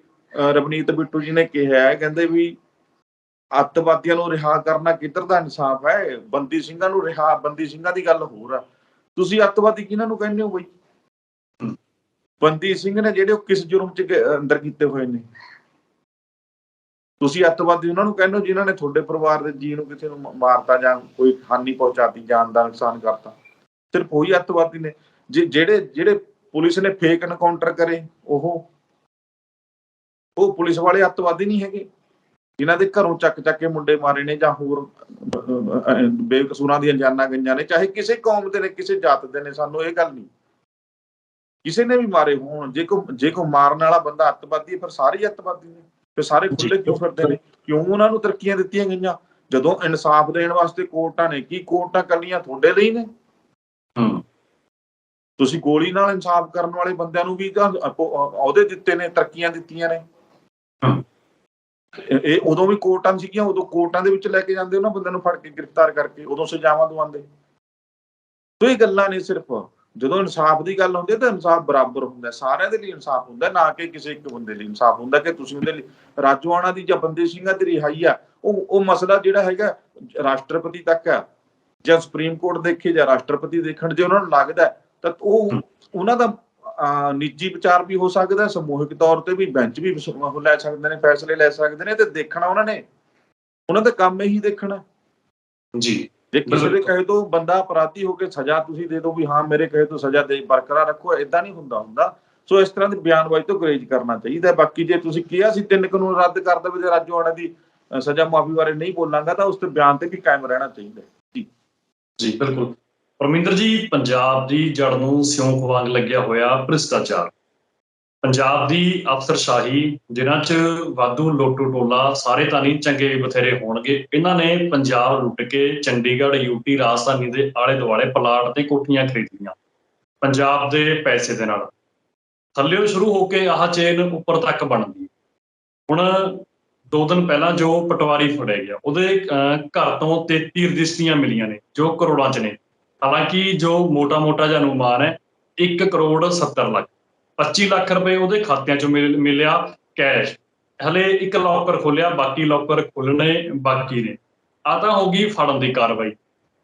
ਰਵਨੀਤ ਬਿੱਟੂ ਜੀ ਨੇ ਕਿਹਾ ਹੈ, ਕਹਿੰਦੇ ਵੀ ਅੱਤਵਾਦੀਆਂ ਨੂੰ ਰਿਹਾ ਕਰਨਾ ਕਿੱਧਰ ਦਾ ਇਨਸਾਫ ਹੈ? ਬੰਦੀ ਸਿੰਘਾਂ ਨੂੰ ਰਿਹਾ, ਬੰਦੀ ਸਿੰਘਾਂ ਦੀ ਗੱਲ ਹੋਰ ਆ। ਤੁਸੀਂ ਅੱਤਵਾਦੀ ਕਿਹਨਾਂ ਨੂੰ ਕਹਿੰਦੇ ਹੋ ਬਈ? ਬੰਦੀ ਸਿੰਘ ਨੇ ਜਿਹੜੇ, ਉਹ ਕਿਸ ਜੁਰਮ 'ਚ ਅੰਦਰ ਕੀਤੇ ਹੋਏ ਨੇ? ਤੁਸੀਂ ਅੱਤਵਾਦੀ ਉਹਨਾਂ ਨੂੰ ਕਹਿੰਦੇ ਹੋ ਜਿਨ੍ਹਾਂ ਨੇ ਤੁਹਾਡੇ ਪਰਿਵਾਰ ਦੇ ਜੀਅ ਨੂੰ ਕਿਸੇ ਨੂੰ ਮਾਰਤਾ ਜਾਂ ਕੋਈ ਹਾਨੀ ਪਹੁੰਚਾਤੀ, ਜਾਨ ਦਾ ਨੁਕਸਾਨ ਕਰਤਾ। ਸਿਰਫ ਉਹੀ ਅੱਤਵਾਦੀ ਨੇ। ਜਿਹੜੇ ਪੁਲਿਸ ਨੇ ਫੇਕ ਐਨਕਾਊਂਟਰ ਕਰੇ, ਉਹ ਪੁਲਿਸ ਵਾਲੇ ਅੱਤਵਾਦੀ ਨਹੀਂ ਹੈਗੇ? ਜਿਨ੍ਹਾਂ ਦੇ ਘਰੋਂ ਚੱਕ ਕੇ ਮੁੰਡੇ ਮਾਰੇ ਨੇ, ਜਾਂ ਹੋਰ ਬੇਕਸੂਰਾਂ ਦੀਆਂ ਜਾਨਾਂ ਗਈਆਂ ਨੇ, ਚਾਹੇ ਕਿਸੇ ਕੌਮ ਦੇ ਨੇ, ਕਿਸੇ ਜਾਤ ਦੇ ਨੇ, ਸਾਨੂੰ ਇਹ ਗੱਲ ਨਹੀਂ, ਕਿਸੇ ਨੇ ਵੀ ਮਾਰੇ ਹੋਣ। ਜੇ ਕੋਈ ਮਾਰਨ ਵਾਲਾ ਬੰਦਾ ਅੱਤਵਾਦੀ ਹੈ, ਫਿਰ ਸਾਰੇ ਹੀ ਅੱਤਵਾਦੀ ਨੇ। ਫਿਰ ਸਾਰੇ ਖੁੱਲੇ ਕਿਉਂ ਫਿਰਦੇ ਨੇ? ਕਿਉਂ ਉਹਨਾਂ ਨੂੰ ਤਰੱਕੀਆਂ ਦਿੱਤੀਆਂ ਗਈਆਂ? ਜਦੋਂ ਇਨਸਾਫ ਦੇਣ ਵਾਸਤੇ ਕੋਰਟਾਂ ਨੇ, ਕੀ ਕੋਰਟਾਂ ਕੱਲੀਆਂ ਤੁਹਾਡੇ ਲਈ ਨੇ? ਤੁਸੀਂ ਗੋਲੀ ਨਾਲ ਇਨਸਾਫ ਕਰਨ ਵਾਲੇ ਬੰਦਿਆਂ ਨੂੰ ਵੀ ਤਾਂ ਅਹੁਦੇ ਦਿੱਤੇ ਨੇ, ਤਰੱਕੀਆਂ ਦਿੱਤੀਆਂ ਨੇ। ਇਹ ਉਦੋਂ ਵੀ ਕੋਰਟਾਂ ਸੀਗੀਆਂ, ਉਦੋਂ ਕੋਰਟਾਂ ਦੇ ਵਿੱਚ ਲੈ ਕੇ ਜਾਂਦੇ ਉਹਨਾਂ ਬੰਦਿਆਂ ਨੂੰ ਫੜ ਕੇ ਗ੍ਰਿਫਤਾਰ ਕਰਕੇ, ਉਦੋਂ ਸਜ਼ਾਵਾਂ ਦਵਾਉਂਦੇ। ਸੋ ਇਹ ਗੱਲਾਂ ਨੇ। ਸਿਰਫ ਜਦੋਂ ਇਨਸਾਫ ਦੀ ਗੱਲ ਹੁੰਦੀ ਹੈ ਤਾਂ ਇਨਸਾਫ ਬਰਾਬਰ ਹੁੰਦਾ, ਸਾਰਿਆਂ ਦੇ ਲਈ ਇਨਸਾਫ ਹੁੰਦਾ, ਨਾ ਕਿ ਕਿਸੇ ਇੱਕ ਬੰਦੇ ਲਈ ਇਨਸਾਫ ਹੁੰਦਾ ਕਿ ਤੁਸੀਂ ਉਹਦੇ ਲਈ। ਰਾਜੋਆਣਾ ਦੀ ਜਾਂ ਬੰਦੀ ਸਿੰਘਾਂ ਦੀ ਰਿਹਾਈ ਆ, ਉਹ ਮਸਲਾ ਜਿਹੜਾ ਹੈਗਾ ਰਾਸ਼ਟਰਪਤੀ ਤੱਕ ਆ। ਜਾਂ ਸੁਪਰੀਮ ਕੋਰਟ ਦੇਖੇ ਜਾਂ ਰਾਸ਼ਟਰਪਤੀ ਦੇਖਣ, ਜੇ ਉਹਨਾਂ ਨੂੰ ਲੱਗਦਾ ਤਾਂ ਉਹ ਉਹਨਾਂ ਦਾ ਨਿੱਜੀ ਵਿਚਾਰ ਵੀ ਹੋ ਸਕਦਾ, ਸਮੂਹਿਕ ਤੌਰ ਤੇ ਵੀ ਬੈਂਚ ਵੀ ਲੈ ਸਕਦੇ ਨੇ, ਫੈਸਲੇ ਲੈ ਸਕਦੇ ਨੇ। ਤੇ ਦੇਖਣਾ ਉਹਨਾਂ ਦਾ ਕੰਮ ਇਹੀ ਦੇਖਣਾ ਜੀ। ਜੇ ਕਿਸੇ ਦੇ ਕਹੇ ਤੋਂ ਬੰਦਾ ਅਪਰਾਧੀ ਹੋ ਕੇ ਸਜ਼ਾ ਤੁਸੀਂ ਦੇ ਦਿਓ ਵੀ ਹਾਂ ਮੇਰੇ ਕਹੇ ਤੋਂ ਸਜ਼ਾ ਦੇ ਬਰਕਰਾਰ ਰੱਖੋ, ਏਦਾਂ ਨਹੀਂ ਹੁੰਦਾ। ਸੋ ਇਸ ਤਰ੍ਹਾਂ ਦੀ ਬਿਆਨਬਾਜ਼ੀ ਤੋਂ ਗੁਰੇਜ਼ ਕਰਨਾ ਚਾਹੀਦਾ। ਬਾਕੀ ਜੇ ਤੁਸੀਂ ਕਿਹਾ ਸੀ 3 ਕਾਨੂੰਨ ਰੱਦ ਕਰ ਦੇਵੇ ਤੇ ਰਾਜੋਆਣਾ ਦੀ ਸਜ਼ਾ ਮੁਆਫੀ ਬਾਰੇ ਨਹੀਂ ਬੋਲਾਂਗਾ, ਤਾਂ ਉਸ ਤੇ ਬਿਆਨ ਤੇ ਵੀ ਕਾਇਮ ਰਹਿਣਾ ਚਾਹੀਦਾ ਜੀ। ਬਿਲਕੁਲ ਪਰਮਿੰਦਰ ਜੀ, ਪੰਜਾਬ ਦੀ ਜੜ ਨੂੰ ਸਿਉਂਕ ਵਾਂਗ ਲੱਗਿਆ ਹੋਇਆ ਭ੍ਰਿਸ਼ਟਾਚਾਰ, ਪੰਜਾਬ ਦੀ ਅਫਸਰਸ਼ਾਹੀ, ਜਿਨ੍ਹਾਂ 'ਚ ਵਾਧੂ ਲੋਟੂ ਟੋਲਾ, ਸਾਰੇ ਤਾਂ ਨਹੀਂ, ਚੰਗੇ ਵੀ ਬਥੇਰੇ ਹੋਣਗੇ। ਇਹਨਾਂ ਨੇ ਪੰਜਾਬ ਲੁੱਟ ਕੇ ਚੰਡੀਗੜ੍ਹ, ਯੂਪੀ, ਰਾਜਧਾਨੀ ਦੇ ਆਲੇ ਦੁਆਲੇ ਪਲਾਟ ਤੇ ਕੋਠੀਆਂ ਖਰੀਦ ਲਈਆਂ ਪੰਜਾਬ ਦੇ ਪੈਸੇ ਦੇ ਨਾਲ। ਥੱਲਿਓਂ ਸ਼ੁਰੂ ਹੋ ਕੇ ਆਹ ਚੇਨ ਉੱਪਰ ਤੱਕ ਬਣਦੀ। ਹੁਣ 2 ਦਿਨ ਪਹਿਲਾਂ ਜੋ ਪਟਵਾਰੀ ਫੜਿਆ ਗਿਆ, ਉਹਦੇ ਘਰ ਤੋਂ 33 ਰਜਿਸਟਰੀਆਂ ਮਿਲੀਆਂ ਨੇ ਜੋ ਕਰੋੜਾਂ 'ਚ ਨੇ। ਹਾਲਾਂਕਿ ਜੋ ਮੋਟਾ ਜਿਹਾ ਅਨੁਮਾਨ ਹੈ 1 ਕਰੋੜ 70 ਲੱਖ, 25 ਲੱਖ ਰੁਪਏ ਉਹਦੇ ਖਾਤਿਆਂ 'ਚ ਮਿਲਿਆ ਕੈਸ਼। ਹਲੇ 1 ਲੌਕਰ ਖੋਲਿਆ, ਬਾਕੀ ਲੌਕਰ ਖੁੱਲਣੇ ਬਾਕੀ ਨੇ। ਆਹ ਤਾਂ ਹੋ ਗਈ ਫੜਨ ਦੀ ਕਾਰਵਾਈ।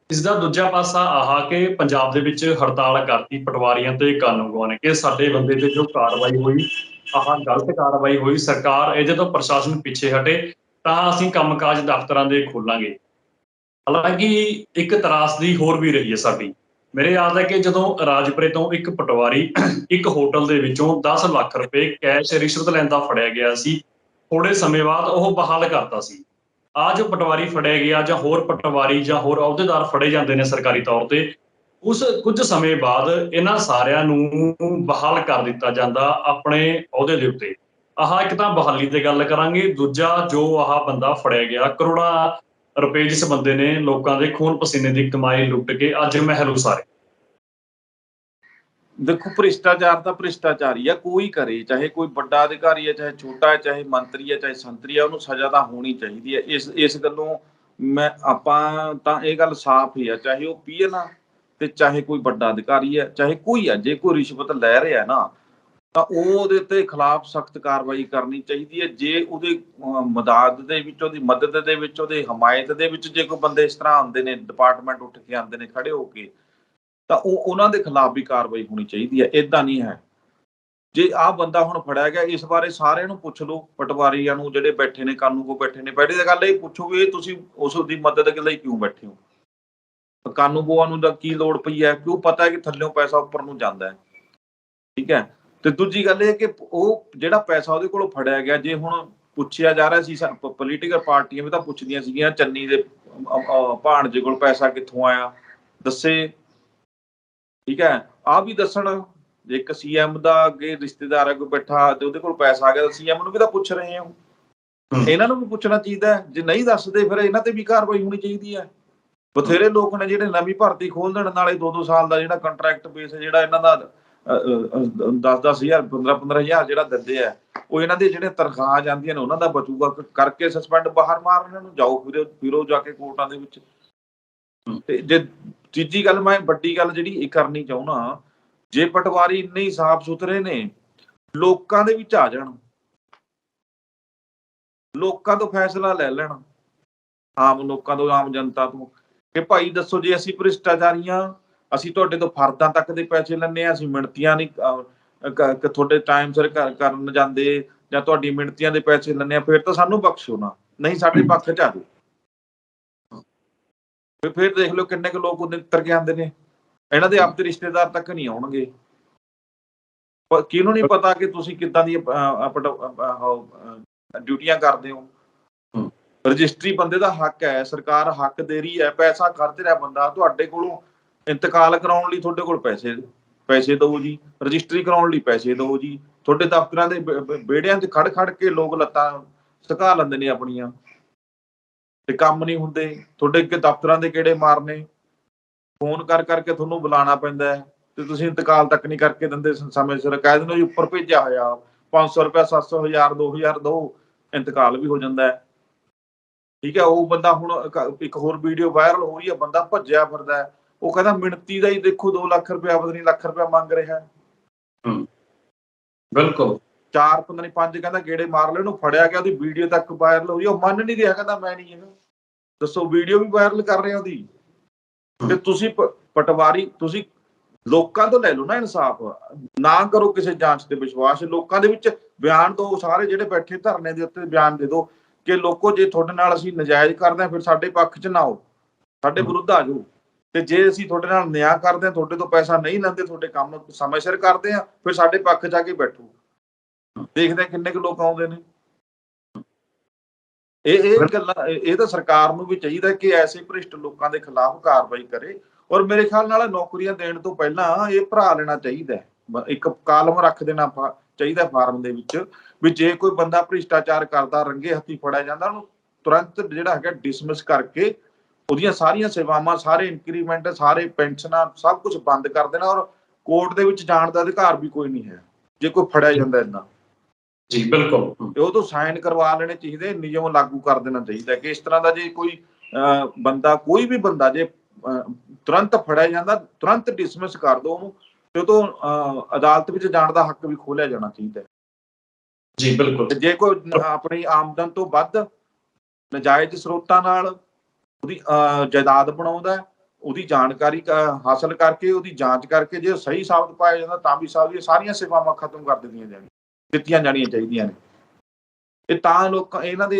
ਇਸਦਾ ਦੂਜਾ ਪਾਸਾ ਆਹ ਕਿ ਪੰਜਾਬ ਦੇ ਵਿੱਚ ਹੜਤਾਲ ਕਰਤੀ ਪਟਵਾਰੀਆਂ ਤੇ ਕਾਨੂੰਗੋਆਂ ਨੇ ਕਿ ਸਾਡੇ ਬੰਦੇ ਤੇ ਜੋ ਕਾਰਵਾਈ ਹੋਈ, ਆਹ ਗਲਤ ਕਾਰਵਾਈ ਹੋਈ। ਸਰਕਾਰ ਇਹਦੇ ਤੋਂ, ਪ੍ਰਸ਼ਾਸਨ ਪਿੱਛੇ ਹਟੇ ਤਾਂ ਅਸੀਂ ਕੰਮਕਾਜ ਦਫ਼ਤਰਾਂ ਦੇ ਖੋਲਾਂਗੇ। ਹਾਲਾਂਕਿ ਇੱਕ ਤਰਾਸਦੀ ਹੋਰ ਵੀ ਰਹੀ ਹੈ ਸਾਡੀ। ਮੇਰੇ ਯਾਦ ਹੈ ਕਿ ਜਦੋਂ ਰਾਜਪੁਰੇ ਤੋਂ ਇੱਕ ਪਟਵਾਰੀ ਇੱਕ ਹੋਟਲ ਦੇ ਵਿੱਚੋਂ 10 ਲੱਖ ਰੁਪਏ ਕੈਸ਼ ਰਿਸ਼ਵਤ ਲੈਂਦਾ ਫੜਿਆ ਗਿਆ ਸੀ। ਥੋੜੇ ਸਮੇਂ ਬਾਅਦ ਉਹ ਬਹਾਲ ਕਰਤਾ ਸੀ। ਆਹ ਜੋ ਪਟਵਾਰੀ ਫੜਿਆ ਗਿਆ ਜਾਂ ਹੋਰ ਪਟਵਾਰੀ ਜਾਂ ਹੋਰ ਅਹੁਦੇਦਾਰ ਫੜੇ ਜਾਂਦੇ ਨੇ ਸਰਕਾਰੀ ਤੌਰ ਤੇ, ਉਸ ਕੁਝ ਸਮੇਂ ਬਾਅਦ ਇਹਨਾਂ ਸਾਰਿਆਂ ਨੂੰ ਬਹਾਲ ਕਰ ਦਿੱਤਾ ਜਾਂਦਾ ਆਪਣੇ ਅਹੁਦੇ ਦੇ ਉੱਤੇ। ਆਹ ਇੱਕ ਤਾਂ ਬਹਾਲੀ ਤੇ ਗੱਲ ਕਰਾਂਗੇ, ਦੂਜਾ ਜੋ ਆਹ ਬੰਦਾ ਫੜਿਆ ਗਿਆ, ਕਰੋੜਾਂ ਰੁਪਏ ਜਿਸ ਬੰਦੇ ਨੇ ਲੋਕਾਂ ਦੇ ਖੂਨ ਪਸੀਨੇ ਦੀ ਕਮਾਈ ਲੁੱਟ ਕੇ ਅੱਜ ਮਹਿਲ ਉਸਾਰੇ। ਦੇਖੋ, ਭ੍ਰਿਸ਼ਟਾਚਾਰ ਤਾਂ ਭ੍ਰਿਸ਼ਟਾਚਾਰ ਹੀ ਆ, ਕੋਈ ਕਰੇ, ਚਾਹੇ ਕੋਈ ਵੱਡਾ ਅਧਿਕਾਰੀ ਹੈ, ਚਾਹੇ ਛੋਟਾ ਹੈ, ਚਾਹੇ ਮੰਤਰੀ ਹੈ, ਚਾਹੇ ਸੰਤਰੀ ਹੈ, ਉਹਨੂੰ ਸਜ਼ਾ ਤਾਂ ਹੋਣੀ ਚਾਹੀਦੀ ਹੈ। ਇਸ ਗੱਲੋਂ ਆਪਾਂ ਤਾਂ ਇਹ ਗੱਲ ਸਾਫ਼ ਹੀ ਆ, ਚਾਹੇ ਉਹ ਪੀਐਨ ਆ ਤੇ ਚਾਹੇ ਕੋਈ ਵੱਡਾ ਅਧਿਕਾਰੀ ਹੈ, ਚਾਹੇ ਕੋਈ ਆ, ਜੇ ਕੋਈ ਰਿਸ਼ਵਤ ਲੈ ਰਿਹਾ ਨਾ ਤਾਂ ਉਹਦੇ ਤੇ ਖਿਲਾਫ ਸਖਤ ਕਾਰਵਾਈ ਕਰਨੀ ਚਾਹੀਦੀ ਹੈ। ਜੇ ਉਹਦੇ ਮਦਦ ਦੇ ਵਿੱਚ, ਉਹਦੀ ਮਦਦ ਦੇ ਵਿੱਚ, ਉਹਦੇ ਹਮਾਇਤ ਦੇ ਵਿੱਚ ਜੇ ਕੋਈ ਬੰਦੇ ਇਸ ਤਰ੍ਹਾਂ ਆਉਂਦੇ ਨੇ, ਡਿਪਾਰਟਮੈਂਟ ਉੱਠ ਕੇ ਆਉਂਦੇ ਨੇ ਖੜੇ ਹੋ ਕੇ, ਤਾਂ ਉਹਨਾਂ ਦੇ ਖਿਲਾਫ ਵੀ ਕਾਰਵਾਈ ਹੋਣੀ ਚਾਹੀਦੀ ਹੈ। ਏਦਾਂ ਨਹੀਂ ਹੈ। ਜੇ ਆਹ ਬੰਦਾ ਹੁਣ ਫੜਿਆ ਗਿਆ, ਇਸ ਬਾਰੇ ਸਾਰਿਆਂ ਨੂੰ ਪੁੱਛ ਲਓ, ਪਟਵਾਰੀਆਂ ਨੂੰ ਜਿਹੜੇ ਬੈਠੇ ਨੇ, ਕਾਨੂੰਨ ਕੋ ਬੈਠੇ ਨੇ, ਪਹਿਲੀ ਤਾਂ ਗੱਲ ਇਹ ਪੁੱਛੋ ਵੀ ਤੁਸੀਂ ਉਸ ਦੀ ਮਦਦ ਲਈ ਕਿਉਂ ਬੈਠੇ ਹੋ। ਕਾਨੂੰਗੋਆਂ ਨੂੰ ਤਾਂ ਕੀ ਲੋੜ ਪਈ ਹੈ, ਕਿਉਂ ਪਤਾ ਹੈ ਕਿ ਥੱਲਿਓਂ ਪੈਸਾ ਉੱਪਰ ਨੂੰ ਜਾਂਦਾ ਹੈ। ਠੀਕ ਹੈ। ਤੇ ਦੂਜੀ ਗੱਲ ਇਹ ਕਿ ਉਹ ਜਿਹੜਾ ਪੈਸਾ ਉਹਦੇ ਕੋਲੋਂ ਫੜਿਆ ਗਿਆ, ਜੇ ਹੁਣ ਪੁੱਛਿਆ ਜਾ ਰਿਹਾ ਸੀ, ਪੋਲੀਟੀਕਲ ਪਾਰਟੀਆਂ ਵੀ ਤਾਂ ਪੁੱਛਦੀਆਂ ਸੀਗੀਆਂ, ਚੰਨੀ ਦੇ ਭਾਣਜੇ ਕੋਲ ਪੈਸਾ ਕਿੱਥੋਂ ਆਇਆ, ਦੱਸੇ। ਠੀਕ ਹੈ। ਆਹ ਵੀ ਦੱਸਣ, ਜੇ ਇੱਕ ਸੀਐਮ ਦਾ ਅੱਗੇ ਰਿਸ਼ਤੇਦਾਰ ਹੈ ਕੋਈ ਬੈਠਾ ਤੇ ਉਹਦੇ ਕੋਲ ਪੈਸਾ ਆ ਗਿਆ, ਸੀਐਮ ਨੂੰ ਵੀ ਤਾਂ ਪੁੱਛ ਰਹੇ ਹੋ। ਇਹਨਾਂ ਨੂੰ ਵੀ ਪੁੱਛਣਾ ਚਾਹੀਦਾ। ਜੇ ਨਹੀਂ ਦੱਸਦੇ ਫਿਰ ਇਹਨਾਂ ਤੇ ਵੀ ਕਾਰਵਾਈ ਹੋਣੀ ਚਾਹੀਦੀ ਹੈ। ਬਥੇਰੇ ਲੋਕ ਨੇ ਜਿਹੜੇ ਨਵੀਂ ਭਰਤੀ ਖੋਲ ਦੇਣ, ਨਾਲੇ 2-2 ਸਾਲ ਦਾ ਜਿਹੜਾ ਕੰਟਰੈਕਟ ਬੇਸ ਜਿਹੜਾ ਇਹਨਾਂ ਦਾ 10-10 ਹਜ਼ਾਰ 15-15 ਹਜ਼ਾਰ ਜਿਹੜਾ ਦਿੰਦੇ ਆ, ਉਹ ਇਹਨਾਂ ਦੇ ਜਿਹੜੇ ਤਨਖਾਹ ਜਾਂਦੀਆਂ ਨੇ ਉਹਨਾਂ ਦਾ ਬਚੂਗਾ, ਕਰਕੇ ਸਸਪੈਂਡ ਬਾਹਰ ਮਾਰ ਇਹਨਾਂ ਨੂੰ, ਜਾਓ ਫਿਰੋ ਜਾ ਕੇ ਕੋਰਟਾਂ ਦੇ ਵਿੱਚ। ਤੇ ਜੇ ਤੀਜੀ ਗੱਲ, ਮੈਂ ਵੱਡੀ ਗੱਲ ਜਿਹੜੀ ਇਹ ਕਰਨੀ ਚਾਹੁੰਦਾ, ਜੇ ਪਟਵਾਰੀ ਇੰਨੇ ਹੀ ਸਾਫ਼ ਸੁਥਰੇ ਨੇ, ਲੋਕਾਂ ਦੇ ਵਿੱਚ ਆ ਜਾਣ, ਲੋਕਾਂ ਤੋਂ ਫੈਸਲਾ ਲੈ ਲੈਣ, ਆਮ ਲੋਕਾਂ ਤੋਂ, ਆਮ ਜਨਤਾ ਤੋਂ, ਕਿ ਭਾਈ ਦੱਸੋ, ਜੇ ਅਸੀਂ ਭ੍ਰਿਸ਼ਟਾਚਾਰੀ ਹਾਂ, ਅਸੀਂ ਤੁਹਾਡੇ ਤੋਂ ਫਰਦਾਂ ਤੱਕ ਦੇ ਪੈਸੇ ਲੈਂਦੇ ਹਾਂ, ਅਸੀਂ ਮਿਣਤੀਆਂ ਨਹੀਂ ਤੁਹਾਡੇ ਟਾਈਮ ਸਿਰ ਕਰਨ ਜਾਂਦੇ, ਜਾਂ ਤੁਹਾਡੀ ਮਿਣਤੀਆਂ ਦੇ ਪੈਸੇ ਲੈਂਦੇ ਹਾਂ, ਫਿਰ ਤਾਂ ਸਾਨੂੰ ਬਖਸ਼ੋ ਨਾ, ਨਹੀਂ ਸਾਡੇ ਪੱਖ ਚ ਆ ਜਾਓ। ਫਿਰ ਦੇਖ ਲਓ ਕਿੰਨੇ ਕੁ ਲੋਕ ਉਹਦੇ ਉੱਤਰ ਕੇ ਆਉਂਦੇ ਨੇ, ਇਹਨਾਂ ਦੇ ਆਪਦੇ ਰਿਸ਼ਤੇਦਾਰ ਤੱਕ ਨਹੀਂ ਆਉਣਗੇ। ਕਿਹਨੂੰ ਨਹੀਂ ਪਤਾ ਕਿ ਤੁਸੀਂ ਕਿੱਦਾਂ ਦੀ ਡਿਊਟੀਆਂ ਕਰਦੇ ਹੋ। ਰਜਿਸਟਰੀ ਬੰਦੇ ਦਾ ਹੱਕ ਹੈ, ਸਰਕਾਰ ਹੱਕ ਦੇ ਰਹੀ ਹੈ, ਪੈਸਾ ਖਰਚ ਰਿਹਾ ਬੰਦਾ, ਤੁਹਾਡੇ ਕੋਲੋਂ ਇੰਤਕਾਲ ਕਰਾਉਣ ਲਈ ਤੁਹਾਡੇ ਕੋਲ ਪੈਸੇ ਦਿਓ ਜੀ, ਰਜਿਸਟਰੀ ਕਰਾਉਣ ਲਈ ਪੈਸੇ ਦਿਓ ਜੀ। ਤੁਹਾਡੇ ਦਫ਼ਤਰਾਂ ਦੇ ਵਿਹੜਿਆਂ 'ਚ ਖੜ ਕੇ ਲੋਕ ਲੱਤਾਂ ਸੁਕਾ ਲੈਂਦੇ ਨੇ ਆਪਣੀਆਂ, ਤੇ ਕੰਮ ਨਹੀਂ ਹੁੰਦੇ। ਤੁਹਾਡੇ ਅੱਗੇ ਦਫ਼ਤਰਾਂ ਦੇ ਕਿਹੜੇ ਮਾਰਨੇ, ਫੋਨ ਕਰਕੇ ਤੁਹਾਨੂੰ ਬੁਲਾਉਣਾ ਪੈਂਦਾ ਹੈ, ਤੇ ਤੁਸੀਂ ਇੰਤਕਾਲ ਤੱਕ ਨਹੀਂ ਕਰਕੇ ਦਿੰਦੇ ਸਮੇਂ ਸਿਰ। ਕਹਿ ਦਿੰਦੇ ਜੀ ਉੱਪਰ ਭੇਜਿਆ ਹੋਇਆ, 500 ਰੁਪਇਆ, 700, 1000, 2000 ਦਿਓ, ਇੰਤਕਾਲ ਵੀ ਹੋ ਜਾਂਦਾ ਹੈ। ਠੀਕ ਹੈ। ਉਹ ਬੰਦਾ, ਹੁਣ ਇੱਕ ਹੋਰ ਵੀਡੀਓ ਵਾਇਰਲ ਹੋ ਰਹੀ ਹੈ, ਬੰਦਾ ਭੱਜਿਆ ਫਿਰਦਾ ਹੈ, ਉਹ ਕਹਿੰਦਾ ਮਿਣਤੀ ਦਾ ਹੀ ਦੇਖੋ 2 ਲੱਖ ਰੁਪਇਆ, ਪਤਾ ਨਹੀਂ ਲੱਖ ਰੁਪਇਆ ਮੰਗ ਰਿਹਾ। ਬਿਲਕੁਲ। 4 ਪਤਾ ਨਹੀਂ 5 ਕਹਿੰਦਾ ਗੇੜੇ ਮਾਰ ਲਏ, ਉਹਨੂੰ ਫੜਿਆ ਗਿਆ, ਉਹਦੀ ਵੀਡੀਓ ਤੱਕ ਵਾਇਰਲ ਹੋਈ, ਉਹ ਮੰਨ ਨਹੀਂ ਰਿਹਾ, ਕਹਿੰਦਾ ਮੈਂ ਨਹੀਂ ਹੈਗਾ। ਦੱਸੋ, ਵੀਡੀਓ ਵੀ ਵਾਇਰਲ ਕਰ ਰਹੇ ਉਹਦੀ। ਤੇ ਤੁਸੀਂ ਪਟਵਾਰੀ, ਤੁਸੀਂ ਲੋਕਾਂ ਤੋਂ ਲੈ ਲਓ ਨਾ ਇਨਸਾਫ, ਨਾ ਕਰੋ ਕਿਸੇ ਜਾਂਚ ਤੇ ਵਿਸ਼ਵਾਸ। ਲੋਕਾਂ ਦੇ ਵਿੱਚ ਬਿਆਨ ਦਿਓ, ਸਾਰੇ ਜਿਹੜੇ ਬੈਠੇ ਧਰਨੇ ਦੇ ਉੱਤੇ ਬਿਆਨ ਦੇ ਦਿਓ ਕਿ ਲੋਕੋ, ਜੇ ਤੁਹਾਡੇ ਨਾਲ ਅਸੀਂ ਨਜਾਇਜ਼ ਕਰਦੇ ਹਾਂ, ਫਿਰ ਸਾਡੇ ਪੱਖ 'ਚ ਨਾ ਆਓ, ਸਾਡੇ ਵਿਰੁੱਧ ਆ ਜਾਓ। ਤੇ ਜੇ ਅਸੀਂ ਤੁਹਾਡੇ ਨਾਲ ਨਿਆਂ ਕਰਦੇ ਹਾਂ, ਤੁਹਾਡੇ ਤੋਂ ਪੈਸਾ ਨਹੀਂ ਲੈਂਦੇ, ਤੁਹਾਡੇ ਕੰਮ ਸਮੇਂ ਸਿਰ ਕਰਦੇ ਹਾਂ, ਫਿਰ ਸਾਡੇ ਪੱਖ 'ਚ ਆ ਕੇ ਬੈਠੋ। ਦੇਖਦੇ ਕਿੰਨੇ ਕੁ ਲੋਕ ਆਉਂਦੇ ਨੇ। ਇਹ ਗੱਲਾਂ, ਇਹ ਤਾਂ ਸਰਕਾਰ ਨੂੰ ਵੀ ਚਾਹੀਦਾ ਕਿ ਐਸੇ ਭ੍ਰਿਸ਼ਟ ਲੋਕਾਂ ਦੇ ਖਿਲਾਫ ਕਾਰਵਾਈ ਕਰੇ। ਔਰ ਮੇਰੇ ਖਿਆਲ ਨਾਲ ਨੌਕਰੀਆਂ ਦੇਣ ਤੋਂ ਪਹਿਲਾਂ ਇਹ ਭਰਾ ਲੈਣਾ ਚਾਹੀਦਾ, ਇੱਕ ਕਾਲਮ ਰੱਖ ਦੇਣਾ ਚਾਹੀਦਾ ਫਾਰਮ ਦੇ ਵਿੱਚ, ਵੀ ਜੇ ਕੋਈ ਬੰਦਾ ਭ੍ਰਿਸ਼ਟਾਚਾਰ ਕਰਦਾ, ਰੰਗੇ ਹੱਥੀਂ ਫੜਿਆ ਜਾਂਦਾ, ਉਹਨੂੰ ਤੁਰੰਤ ਜਿਹੜਾ ਹੈਗਾ ਡਿਸਮਿਸ ਕਰਕੇ ਉਹਦੀਆਂ ਸਾਰੀਆਂ ਸੇਵਾਵਾਂ, ਸਾਰੇ ਇੰਕਰੀਮੈਂਟ, ਸਾਰੇ ਪੈਨਸ਼ਨਾਂ, ਸਭ ਕੁਝ ਬੰਦ ਕਰ ਦੇਣਾ। ਔਰ ਕੋਰਟ ਦੇ ਵਿੱਚ ਜਾਣ ਦਾ ਅਧਿਕਾਰ ਵੀ ਕੋਈ ਨਹੀਂ ਹੈ ਜੇ ਕੋਈ ਫੜਿਆ ਜਾਂਦਾ ਏਦਾਂ। ਜੀ ਬਿਲਕੁਲ। ਤੇ ਉਹ ਤੋਂ ਸਾਈਨ ਕਰਵਾ ਲੈਣੇ ਚਾਹੀਦੇ, ਨਿਯਮ ਲਾਗੂ ਕਰ ਦੇਣਾ ਚਾਹੀਦਾ ਕਿ ਇਸ ਤਰ੍ਹਾਂ ਦਾ ਜੇ ਕੋਈ ਬੰਦਾ, ਕੋਈ ਵੀ ਬੰਦਾ ਜੇ ਤੁਰੰਤ ਫੜਿਆ ਜਾਂਦਾ, ਤੁਰੰਤ ਡਿਸਮਿਸ ਕਰ ਦਿਓ ਉਹਨੂੰ, ਤੇ ਉਹ ਤੋਂ ਅਦਾਲਤ ਵਿੱਚ ਜਾਣ ਦਾ ਹੱਕ ਵੀ ਖੋਲਿਆ ਜਾਣਾ ਚਾਹੀਦਾ। ਜੀ ਬਿਲਕੁਲ। ਜੇ ਕੋਈ ਆਪਣੀ ਆਮਦਨ ਤੋਂ ਵੱਧ ਨਜਾਇਜ਼ ਸਰੋਤਾਂ ਨਾਲ ਉਹਦੀ ਜਾਇਦਾਦ ਬਣਾਉਂਦਾ, ਉਹਦੀ ਜਾਣਕਾਰੀ ਹਾਸਲ ਕਰਕੇ, ਉਹਦੀ ਜਾਂਚ ਕਰਕੇ, ਜੇ ਸਹੀ ਸਾਬਤ ਪਾਇਆ ਜਾਂਦਾ ਤਾਂ ਵੀ ਸਾਰੀਆਂ ਸੇਵਾਵਾਂ ਖਤਮ ਕਰ ਦਿੱਤੀਆਂ ਜਾਣੀਆਂ ਚਾਹੀਦੀਆਂ ਨੇ। ਇਹ ਤਾਂ ਲੋਕ ਇਹਨਾਂ ਦੇ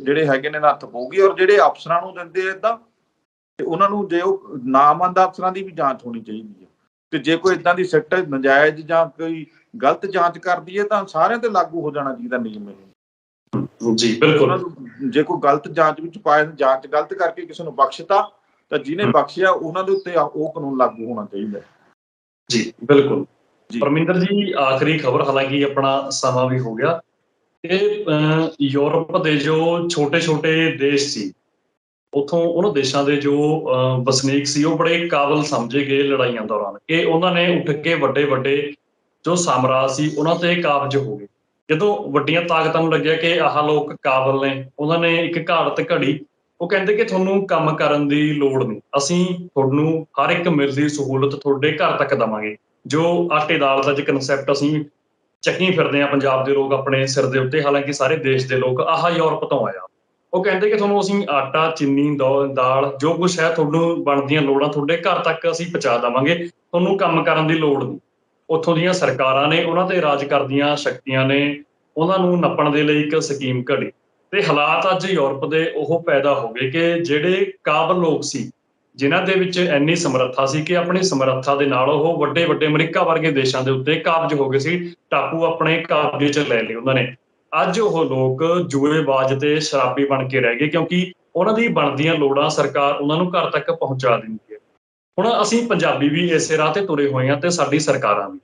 ਜਿਹੜੇ ਹੈਗੇ ਨੇ ਨੱਥ ਪਊਗੀ। ਔਰ ਜਿਹੜੇ ਅਫਸਰਾਂ ਨੂੰ ਦਿੰਦੇ ਏਦਾਂ, ਤੇ ਉਹਨਾਂ ਨੂੰ ਜੇ ਉਹ ਨਾਮੰਦ ਅਫਸਰਾਂ ਦੀ ਵੀ ਜਾਂਚ ਹੋਣੀ ਚਾਹੀਦੀ ਹੈ। ਤੇ ਜੇ ਕੋਈ ਏਦਾਂ ਦੀ ਸਿੱਟ ਨਜਾਇਜ਼ ਜਾਂ ਕੋਈ ਗਲਤ ਜਾਂਚ ਕਰਦੀ ਹੈ ਤਾਂ ਸਾਰਿਆਂ ਤੇ ਲਾਗੂ ਹੋ ਜਾਣਾ ਚਾਹੀਦਾ ਨਿਯਮ ਇਹ। ਜੀ ਬਿਲਕੁਲ। ਉਹਨਾਂ ਨੂੰ ਜੇ ਕੋਈ ਗਲਤ ਜਾਂਚ ਵਿੱਚ ਪਾਇਆ, ਜਾਂਚ ਗਲਤ ਕਰਕੇ ਕਿਸੇ ਨੂੰ ਬਖਸ਼ਤਾ, ਤਾਂ ਜਿਹਨੇ ਬਖਸ਼ਿਆ ਉਹਨਾਂ ਦੇ ਉੱਤੇ ਉਹ ਕਾਨੂੰਨ ਲਾਗੂ ਹੋਣਾ ਚਾਹੀਦਾ। ਜੀ ਬਿਲਕੁਲ। ਜੀ ਪਰਮਿੰਦਰ ਜੀ, ਆਖਰੀ ਖਬਰ, ਹਾਲਾਂਕਿ ਆਪਣਾ ਸਮਾਂ ਵੀ ਹੋ ਗਿਆ, ਇਹ ਯੂਰਪ ਦੇ ਜੋ ਛੋਟੇ ਦੇਸ਼ ਸੀ, ਉੱਥੋਂ ਉਹਨਾਂ ਦੇਸ਼ਾਂ ਦੇ ਜੋ ਵਸਨੀਕ ਸੀ, ਉਹ ਬੜੇ ਕਾਬਲ ਸਮਝੇ ਗਏ ਲੜਾਈਆਂ ਦੌਰਾਨ ਕਿ ਉਹਨਾਂ ਨੇ ਉੱਠ ਕੇ ਵੱਡੇ ਜੋ ਸਾਮਰਾਜ ਸੀ ਉਹਨਾਂ ਤੇ ਕਾਬਜ ਹੋ ਗਏ। ਜਦੋਂ ਵੱਡੀਆਂ ਤਾਕਤਾਂ ਨੂੰ ਲੱਗਿਆ ਕਿ ਆਹ ਲੋਕ ਕਾਬਲ ਨੇ, ਉਹਨਾਂ ਨੇ ਇੱਕ ਘਾੜਤ ਘੜੀ, ਉਹ ਕਹਿੰਦੇ ਕਿ ਤੁਹਾਨੂੰ ਕੰਮ ਕਰਨ ਦੀ ਲੋੜ ਨਹੀਂ, ਅਸੀਂ ਤੁਹਾਨੂੰ ਹਰ ਇੱਕ ਮਿਲਦੀ ਸਹੂਲਤ ਤੁਹਾਡੇ ਘਰ ਤੱਕ ਦੇਵਾਂਗੇ। ਜੋ ਆਟੇ ਦਾਲ ਦਾ ਜੇ ਕਨਸੈਪਟ ਅਸੀਂ ਚੱਕੀ ਫਿਰਦੇ ਹਾਂ ਪੰਜਾਬ ਦੇ ਲੋਕ ਆਪਣੇ ਸਿਰ ਦੇ ਉੱਤੇ, ਹਾਲਾਂਕਿ ਸਾਰੇ ਦੇਸ਼ ਦੇ ਲੋਕ, ਆਹ ਯੂਰਪ ਤੋਂ ਆਇਆ। ਉਹ ਕਹਿੰਦੇ ਕਿ ਤੁਹਾਨੂੰ ਅਸੀਂ ਆਟਾ, ਚੀਨੀ, ਦਾਲ, ਜੋ ਕੁਛ ਹੈ ਤੁਹਾਨੂੰ ਬਣਦੀਆਂ ਲੋੜਾਂ ਤੁਹਾਡੇ ਘਰ ਤੱਕ ਅਸੀਂ ਪਹੁੰਚਾ ਦੇਵਾਂਗੇ, ਤੁਹਾਨੂੰ ਕੰਮ ਕਰਨ ਦੀ ਲੋੜ ਨਹੀਂ। ਉੱਥੋਂ ਦੀਆਂ ਸਰਕਾਰਾਂ ਨੇ, ਉਹਨਾਂ ਤੇ ਰਾਜ ਕਰਦੀਆਂ ਸ਼ਕਤੀਆਂ ਨੇ ਉਹਨਾਂ ਨੂੰ ਨੱਪਣ ਦੇ ਲਈ ਇੱਕ ਸਕੀਮ ਘੜੀ, ਤੇ ਹਾਲਾਤ ਅੱਜ ਯੂਰਪ ਦੇ ਉਹ ਪੈਦਾ ਹੋ ਗਏ ਕਿ ਜਿਹੜੇ ਕਾਬਲ ਲੋਕ ਸੀ, ਜਿਨ੍ਹਾਂ ਦੇ ਵਿੱਚ ਇੰਨੀ ਸਮਰੱਥਾ ਸੀ ਕਿ ਆਪਣੀ ਸਮਰੱਥਾ ਦੇ ਨਾਲ ਉਹ ਵੱਡੇ ਅਮਰੀਕਾ ਵਰਗੇ ਦੇਸ਼ਾਂ ਦੇ ਉੱਤੇ ਕਾਬਜ ਹੋ ਗਏ ਸੀ, ਟਾਪੂ ਆਪਣੇ ਕਬਜ਼ੇ 'ਚ ਲੈ ਲਏ ਉਹਨਾਂ ਨੇ। ਅੱਜ ਉਹ ਲੋਕ ਜੂਏਬਾਜ਼ ਤੇ ਸ਼ਰਾਬੀ ਬਣ ਕੇ ਰਹਿ ਗਏ, ਕਿਉਂਕਿ ਉਹਨਾਂ ਦੀ ਬਣਦੀਆਂ ਲੋੜਾਂ ਸਰਕਾਰ ਉਹਨਾਂ ਨੂੰ ਘਰ ਤੱਕ ਪਹੁੰਚਾ ਦਿੰਦੀ ਹੈ। ਹੁਣ ਅਸੀਂ ਪੰਜਾਬੀ ਵੀ ਇਸੇ ਰਾਹ ਤੇ ਤੁਰੇ ਹੋਏ ਹਾਂ, ਤੇ ਸਾਡੀ ਸਰਕਾਰਾਂ ਵੀ।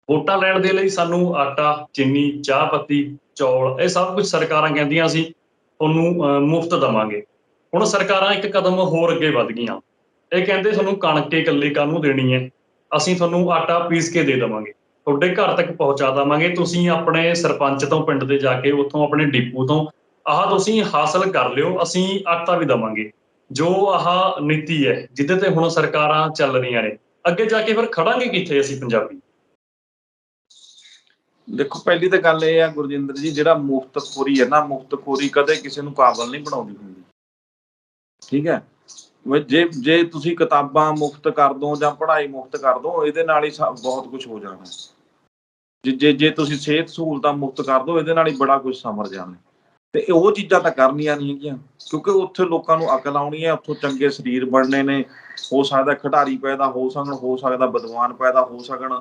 ਵੋਟਾਂ ਲੈਣ ਦੇ ਲਈ ਸਾਨੂੰ ਆਟਾ, ਚੀਨੀ, ਚਾਹ ਪੱਤੀ, ਚੌਲ, ਇਹ ਸਭ ਕੁਝ ਸਰਕਾਰਾਂ ਕਹਿੰਦੀਆਂ ਅਸੀਂ ਤੁਹਾਨੂੰ ਮੁਫਤ ਦੇਵਾਂਗੇ। ਹੁਣ ਸਰਕਾਰਾਂ ਇੱਕ ਕਦਮ ਹੋਰ ਅੱਗੇ ਵੱਧ ਗਈਆਂ, ਇਹ ਕਹਿੰਦੇ ਤੁਹਾਨੂੰ ਕਣਕ ਇਕੱਲੀ ਕਾਹਨੂੰ ਦੇਣੀ ਹੈ, ਅਸੀਂ ਤੁਹਾਨੂੰ ਆਟਾ ਪੀਸ ਕੇ ਦੇ ਦੇਵਾਂਗੇ, ਤੁਹਾਡੇ ਘਰ ਤੱਕ ਪਹੁੰਚਾ ਦੇਵਾਂਗੇ, ਤੁਸੀਂ ਆਪਣੇ ਸਰਪੰਚ ਤੋਂ ਪਿੰਡ ਦੇ ਜਾ ਕੇ ਉੱਥੋਂ ਆਪਣੇ ਡਿਪੂ ਤੋਂ ਆਹ ਤੁਸੀਂ ਹਾਸਲ ਕਰ ਲਿਓ, ਅਸੀਂ ਆਟਾ ਵੀ ਦੇਵਾਂਗੇ। ਜੋ ਆਹ ਨੀਤੀ ਹੈ ਜਿਹਦੇ ਤੇ ਹੁਣ ਸਰਕਾਰਾਂ ਚੱਲ ਰਹੀਆਂ ਨੇ, ਅੱਗੇ ਜਾ ਕੇ ਫਿਰ ਖੜਾਂਗੇ ਕਿੱਥੇ ਅਸੀਂ ਪੰਜਾਬੀ? ਦੇਖੋ, ਪਹਿਲੀ ਤਾਂ ਗੱਲ ਇਹ ਆ ਗੁਰਜਿੰਦਰ ਜੀ, ਜਿਹੜਾ ਮੁਫਤਖੋਰੀ ਹੈ ਨਾ, ਮੁਫਤਖੋਰੀ ਕਦੇ ਕਿਸੇ ਨੂੰ ਕਾਬਲ ਨਹੀਂ ਬਣਾਉਂਦੀ ਹੁੰਦੀ। ਠੀਕ ਹੈ, ਜੇ ਤੁਸੀਂ ਕਿਤਾਬਾਂ ਮੁਫਤ ਕਰ ਦੋ ਜਾਂ ਪੜ੍ਹਾਈ ਮੁਫਤ ਕਰ ਦੋ, ਇਹਦੇ ਨਾਲ ਹੀ ਬਹੁਤ ਕੁਝ ਹੋ ਜਾਣਾ। ਜੇ ਤੁਸੀਂ ਸਿਹਤ ਸਹੂਲਤਾਂ ਮੁਫਤ ਕਰ ਦੋ, ਇਹਦੇ ਨਾਲ ਹੀ ਬੜਾ ਕੁਝ ਸਮਰ ਜਾਣਾ। ਤੇ ਉਹ ਚੀਜ਼ਾਂ ਤਾਂ ਕਰਨੀਆਂ ਨਹੀਂ ਹੈਗੀਆਂ, ਕਿਉਂਕਿ ਉੱਥੇ ਲੋਕਾਂ ਨੂੰ ਅਕਲ ਆਉਣੀ ਹੈ, ਉੱਥੋਂ ਚੰਗੇ ਸਰੀਰ ਬਣਨੇ ਨੇ, ਹੋ ਸਕਦਾ ਖਿਡਾਰੀ ਪੈਦਾ ਹੋ ਸਕਣ, ਹੋ ਸਕਦਾ ਵਿਦਵਾਨ ਪੈਦਾ ਹੋ ਸਕਣ,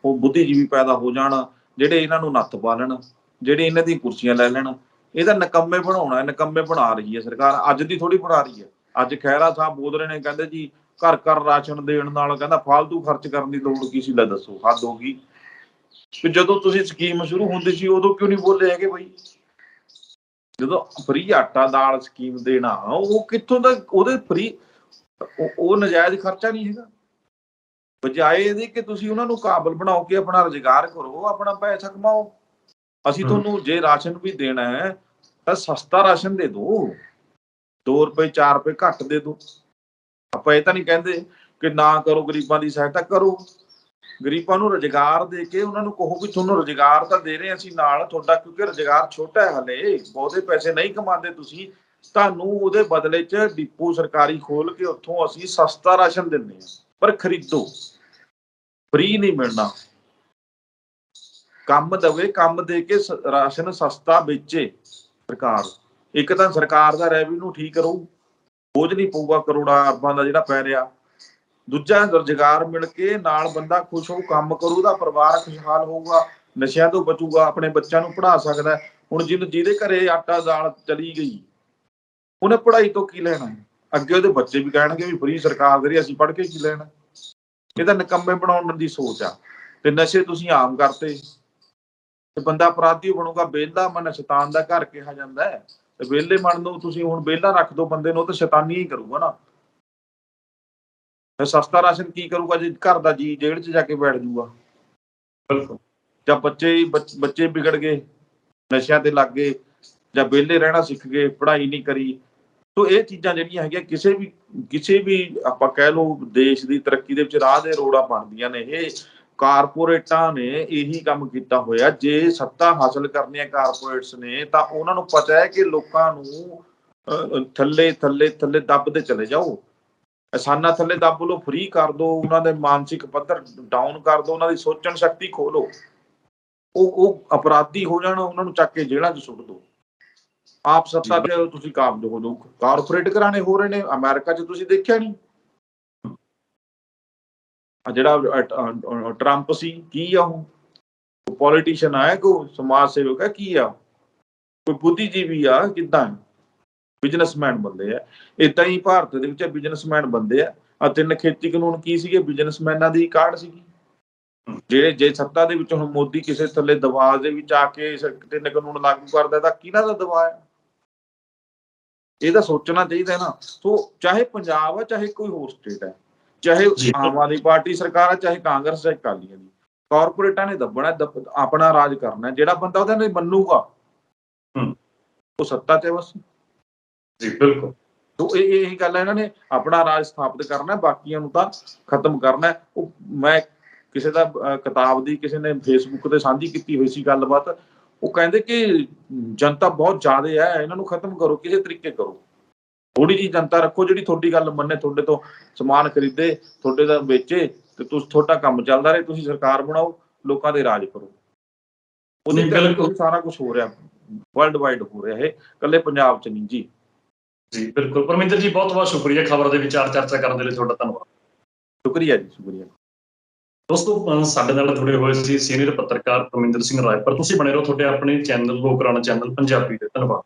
ਉਹ ਬੁੱਧੀਜੀਵੀ ਪੈਦਾ ਹੋ ਜਾਣ, ਜਿਹੜੇ ਇਹਨਾਂ ਨੂੰ ਨੱਥ ਪਾ ਲੈਣ, ਜਿਹੜੇ ਇਹਨਾਂ ਦੀਆਂ ਕੁਰਸੀਆਂ ਲੈ ਲੈਣ। ਇਹਦਾ ਨਿਕੰਮੇ ਬਣਾਉਣਾ, ਨਿਕੰਮੇ ਬਣਾ ਰਹੀ ਹੈ ਸਰਕਾਰ, ਅੱਜ ਦੀ ਥੋੜੀ ਬਣਾ ਰਹੀ ਹੈ। ਅੱਜ ਖਹਿਰਾ ਸਾਹਿਬ ਬੋਲ ਰਹੇ ਨੇ, ਕਹਿੰਦੇ ਜੀ ਘਰ ਰਾਸ਼ਨ ਦੇਣ ਨਾਲ ਕਹਿੰਦਾ ਫਾਲਤੂ ਖਰਚ ਕਰਨ ਦੀ ਲੋੜ ਕੀ ਸੀ। ਲੈ ਦੱਸੋ, ਹੱਦ ਹੋ ਗਈ। ਤੇ ਜਦੋਂ ਤੁਸੀਂ ਸਕੀਮ ਸ਼ੁਰੂ ਹੁੰਦੀ ਸੀ ਉਦੋਂ ਕਿਉਂ ਨਹੀਂ ਬੋਲੇ ਹੈਗੇ ਬਈ? ਜਦੋਂ ਫਰੀ ਆਟਾ ਦਾਲ ਸਕੀਮ ਦੇਣਾ, ਉਹ ਕਿੱਥੋਂ ਦਾ? ਉਹਦੇ ਫਰੀ ਉਹ ਨਜਾਇਜ਼ ਖਰਚਾ ਨਹੀਂ ਹੈਗਾ। ਬਜਾਏ ਇਹਦੇ ਕਿ ਤੁਸੀਂ ਉਹਨਾਂ ਨੂੰ ਕਾਬਲ ਬਣਾਓ ਕਿ ਆਪਣਾ ਰੁਜ਼ਗਾਰ ਕਰੋ, ਆਪਣਾ ਪੈਸਾ ਕਮਾਓ। ਅਸੀਂ ਤੁਹਾਨੂੰ ਜੇ ਰਾਸ਼ਨ ਵੀ ਦੇਣਾ ਹੈ ਤਾਂ ਸਸਤਾ ਰਾਸ਼ਨ ਦੇ ਦਿਓ, 2 ਰੁਪਏ 4 ਰੁਪਏ ਘੱਟ ਦੇ ਦਿਓ। ਆਪਾਂ ਇਹ ਤਾਂ ਨਹੀਂ ਕਹਿੰਦੇ ਕਿ ਨਾ ਕਰੋ, ਗਰੀਬਾਂ ਦੀ ਸਹਾਇਤਾ ਕਰੋ। ਗਰੀਬਾਂ ਨੂੰ ਰੁਜ਼ਗਾਰ ਦੇ ਕੇ ਉਹਨਾਂ ਨੂੰ ਕਹੋ ਵੀ ਤੁਹਾਨੂੰ ਰੁਜ਼ਗਾਰ ਤਾਂ ਦੇ ਰਹੇ ਅਸੀਂ ਨਾਲ ਤੁਹਾਡਾ, ਕਿਉਂਕਿ ਰੁਜ਼ਗਾਰ ਛੋਟਾ ਹੈ, ਹਲੇ ਬਹੁਤੇ ਪੈਸੇ ਨਹੀਂ ਕਮਾਉਂਦੇ ਤੁਸੀਂ, ਤੁਹਾਨੂੰ ਉਹਦੇ ਬਦਲੇ 'ਚ ਡਿਪੂ ਸਰਕਾਰੀ ਖੋਲ ਕੇ ਉੱਥੋਂ ਅਸੀਂ ਸਸਤਾ ਰਾਸ਼ਨ ਦਿੰਦੇ ਹਾਂ। ਪਰ ਖਰੀਦੋ, ਫ੍ਰੀ ਨਹੀਂ ਮਿਲਣਾ। ਕੰਮ ਦੇਵੇ, ਕੰਮ ਦੇ ਕੇ ਰਾਸ਼ਨ ਸਸਤਾ ਵੇਚੇ ਸਰਕਾਰ। ਇੱਕ ਤਾਂ ਸਰਕਾਰ ਦਾ ਰੈਵਨਿਊ ਠੀਕ ਰਹੂ, ਬੋਝ ਨਹੀਂ ਪਊਗਾ ਕਰੋੜਾਂ ਅਰਬਾਂ ਦਾ ਜਿਹੜਾ ਪੈ ਰਿਹਾ। ਦੂਜਾ, ਰੁਜ਼ਗਾਰ ਮਿਲ ਕੇ ਨਾਲ ਬੰਦਾ ਖੁਸ਼ ਹੋਊ, ਕੰਮ ਕਰੂ, ਉਹਦਾ ਪਰਿਵਾਰ ਖੁਸ਼ਹਾਲ ਹੋਊਗਾ, ਨਸ਼ਿਆਂ ਤੋਂ ਬਚੂਗਾ, ਆਪਣੇ ਬੱਚਿਆਂ ਨੂੰ ਪੜ੍ਹਾ ਸਕਦਾ। ਹੁਣ ਜਿਹਦੇ ਘਰੇ ਆਟਾ ਦਾਲ ਚਲੀ ਗਈ, ਉਹਨੇ ਪੜ੍ਹਾਈ ਤੋਂ ਕੀ ਲੈਣਾ? ਅੱਗੇ ਉਹਦੇ ਬੱਚੇ ਵੀ ਕਹਿਣਗੇ ਵੀ ਫ੍ਰੀ ਸਰਕਾਰ ਦੇ ਰਹੀ, ਅਸੀਂ ਪੜ੍ਹ ਕੇ ਕੀ ਲੈਣਾ? ਇਹ ਤਾਂ ਨਿਕੰਮੇ ਬਣਾਉਣ ਦੀ ਸੋਚ ਆ। ਤੇ ਨਸ਼ੇ ਤੁਸੀਂ ਆਮ ਕਰਤੇ, ਤੇ ਬੰਦਾ ਅਪਰਾਧੀ ਬਣੂਗਾ। ਵਿਹਲਾ ਮਨ ਸ਼ੈਤਾਨ ਦਾ ਘਰ ਕਿਹਾ ਜਾਂਦਾ ਹੈ, ਤੇ ਵਿਹਲੇ ਮਨ ਨੂੰ ਤੁਸੀਂ ਹੁਣ ਵਿਹਲਾ ਰੱਖ ਦੋ ਬੰਦੇ ਨੂੰ, ਉਹ ਤਾਂ ਸ਼ੈਤਾਨੀ ਹੀ ਕਰੂਗਾ ਨਾ। ਸਸਤਾ ਰਾਸ਼ਨ ਕੀ ਕਰੂਗਾ ਜੇ ਘਰ ਦਾ ਜੀ ਜੇਲ੍ਹ 'ਚ ਜਾ ਕੇ ਬੈਠ ਜੂਗਾ? ਜਾਂ ਬੱਚੇ ਵਿਗੜ ਗਏ, ਨਸ਼ਿਆਂ ਤੇ ਲੱਗ ਗਏ, ਜਾਂ ਵਿਹਲੇ ਰਹਿਣਾ ਸਿੱਖ ਗਏ, ਪੜ੍ਹਾਈ ਨਹੀਂ ਕਰੀ। ਤੋ ਇਹ ਚੀਜ਼ਾਂ ਜਿਹੜੀਆਂ ਹੈਗੀਆਂ ਕਿਸੇ ਵੀ ਆਪਾਂ ਕਹਿ ਲਓ ਦੇਸ਼ ਦੀ ਤਰੱਕੀ ਦੇ ਵਿੱਚ ਰਾਹ ਦੇ ਰੋੜਾਂ ਬਣਦੀਆਂ ਨੇ। ਇਹ ਕਾਰਪੋਰੇਟਾਂ ਨੇ ਇਹੀ ਕੰਮ ਕੀਤਾ ਹੋਇਆ। ਜੇ ਸੱਤਾ ਹਾਸਲ ਕਰਨੀ ਹੈ ਕਾਰਪੋਰੇਟਸ ਨੇ, ਤਾਂ ਉਹਨਾਂ ਨੂੰ ਪਤਾ ਹੈ ਕਿ ਲੋਕਾਂ ਨੂੰ ਥੱਲੇ ਦੱਬਦੇ ਚਲੇ ਜਾਓ, ਅਹਿਸਾਨਾਂ ਥੱਲੇ ਦੱਬ ਲਓ, ਫ੍ਰੀ ਕਰ ਦਿਓ, ਉਹਨਾਂ ਦੇ ਮਾਨਸਿਕ ਪੱਧਰ ਡਾਊਨ ਕਰ ਦਿਓ, ਉਹਨਾਂ ਦੀ ਸੋਚਣ ਸ਼ਕਤੀ ਖੋਲੋ। ਉਹ ਅਪਰਾਧੀ ਹੋ ਜਾਣ, ਉਹਨਾਂ ਨੂੰ ਚੱਕ ਕੇ ਜੇਲ੍ਹਾਂ 'ਚ ਸੁੱਟ ਦਿਓ। ਆਪ ਸੱਤਾ 'ਚ ਤੁਸੀਂ ਕਾਬਜ਼ ਹੋ ਜਾਓ। ਕਾਰਪੋਰੇਟ ਘਰਾਣੇ ਹੋ ਰਹੇ ਨੇ ਅਮਰੀਕਾ 'ਚ, ਤੁਸੀਂ ਦੇਖਿਆ ਨਹੀਂ? ਜਿਹੜਾ ਟਰੰਪ ਸੀ, ਕੀ ਆ ਉਹ? ਪੋਲੀਟੀਸ਼ੀਅਨ ਆ, ਕੋਈ ਸਮਾਜ ਸੇਵਕ ਹੈ, ਕੀ ਆ? ਕੋਈ ਬੁੱਧੀਜੀਵੀ ਆ? ਕਿੱਦਾਂ? ਬਿਜ਼ਨਸਮੈਨ ਬੰਦੇ ਆ। ਏਦਾਂ ਹੀ ਭਾਰਤ ਦੇ ਵਿੱਚ ਬਿਜ਼ਨਸਮੈਨ ਬੰਦੇ ਆ। ਆਹ 3 ਖੇਤੀ ਕਾਨੂੰਨ ਕੀ ਸੀਗੇ? ਬਿਜ਼ਨਸਮੈਨਾਂ ਦੀ ਕਾਢ ਸੀਗੀ। ਜੇ ਸੱਤਾ ਦੇ ਵਿੱਚ ਹੁਣ ਮੋਦੀ ਕਿਸੇ ਥੱਲੇ ਦਬਾਅ ਦੇ ਵਿੱਚ ਆ ਕੇ 3 ਕਾਨੂੰਨ ਲਾਗੂ ਕਰਦਾ ਤਾਂ ਕਿਹਨਾਂ ਦਾ ਦਬਾਅ ਹੈ? ਇਹ ਤਾਂ ਸੋਚਣਾ ਚਾਹੀਦਾ ਨਾ। ਸੋ ਚਾਹੇ ਪੰਜਾਬ ਆ, ਚਾਹੇ ਕੋਈ ਹੋਰ ਸਟੇਟ ਹੈ, ਚਾਹੇ ਆਮ ਆਦਮੀ ਪਾਰਟੀ ਸਰਕਾਰ ਹੈ, ਚਾਹੇ ਕਾਂਗਰਸ, ਚਾਹੇ ਅਕਾਲੀਆਂ ਦੀ, ਕਾਰਪੋਰੇਟਾਂ ਨੇ ਦੱਬਣਾ, ਆਪਣਾ ਰਾਜ ਕਰਨਾ। ਜਿਹੜਾ ਬੰਦਾ ਉਹਦੇ ਨਾਲ ਮੰਨੂਗਾ ਉਹ ਸੱਤਾ 'ਚ ਬਸ। ਜੀ ਬਿਲਕੁਲ। ਸੋ ਇਹੀ ਗੱਲ ਹੈ, ਇਹਨਾਂ ਨੇ ਆਪਣਾ ਰਾਜ ਸਥਾਪਿਤ ਕਰਨਾ, ਬਾਕੀਆਂ ਨੂੰ ਤਾਂ ਖਤਮ ਕਰਨਾ। ਉਹ ਮੈਂ ਕਿਸੇ ਦਾ ਕਿਤਾਬ ਦੀ ਕਿਸੇ ਨੇ ਫੇਸਬੁੱਕ ਤੇ ਸਾਂਝੀ ਕੀਤੀ ਹੋਈ ਸੀ ਗੱਲਬਾਤ। ਉਹ ਕਹਿੰਦੇ ਕਿ ਜਨਤਾ ਬਹੁਤ ਜ਼ਿਆਦਾ ਹੈ, ਇਹਨਾਂ ਨੂੰ ਖਤਮ ਕਰੋ, ਕਿਸੇ ਤਰੀਕੇ ਕਰੋ। ਥੋੜੀ ਜਿਹੀ ਜਨਤਾ ਰੱਖੋ ਜਿਹੜੀ ਤੁਹਾਡੀ ਗੱਲ ਮੰਨੇ, ਤੁਹਾਡੇ ਤੋਂ ਸਮਾਨ ਖਰੀਦੇ, ਤੁਹਾਡੇ ਦਾ ਵੇਚੇ, ਤੇ ਤੁਹਾਡਾ ਕੰਮ ਚੱਲਦਾ ਰਹੇ। ਤੁਸੀਂ ਸਰਕਾਰ ਬਣਾਓ, ਲੋਕਾਂ ਦੇ ਰਾਜ ਕਰੋ। ਉਹਦੇ ਕਰਕੇ ਸਾਰਾ ਕੁਝ ਹੋ ਰਿਹਾ, ਵਰਲਡ ਵਾਈਡ ਹੋ ਰਿਹਾ, ਇਹ ਇਕੱਲੇ ਪੰਜਾਬ 'ਚ ਨਹੀਂ ਜੀ। ਜੀ ਬਿਲਕੁਲ। ਪਰਮਿੰਦਰ ਜੀ ਬਹੁਤ ਬਹੁਤ ਸ਼ੁਕਰੀਆ ਖਬਰ ਦੇ ਵਿਚਾਰ ਚਰਚਾ ਕਰਨ ਦੇ ਲਈ, ਤੁਹਾਡਾ ਧੰਨਵਾਦ। ਸ਼ੁਕਰੀਆ ਜੀ, ਸ਼ੁਕਰੀਆ। ਦੋਸਤੋ, ਸਾਡੇ ਨਾਲ ਜੁੜੇ ਹੋਏ ਸੀ ਸੀਨੀਅਰ ਪੱਤਰਕਾਰ ਪਰਮਿੰਦਰ ਸਿੰਘ ਰਾਏਪੁਰ। ਤੁਸੀਂ ਬਣੇ ਰਹੋ ਤੁਹਾਡੇ ਆਪਣੇ ਚੈਨਲ ਲੋਕਰਾਣਾ ਚੈਨਲ ਪੰਜਾਬੀ ਦੇ। ਧੰਨਵਾਦ।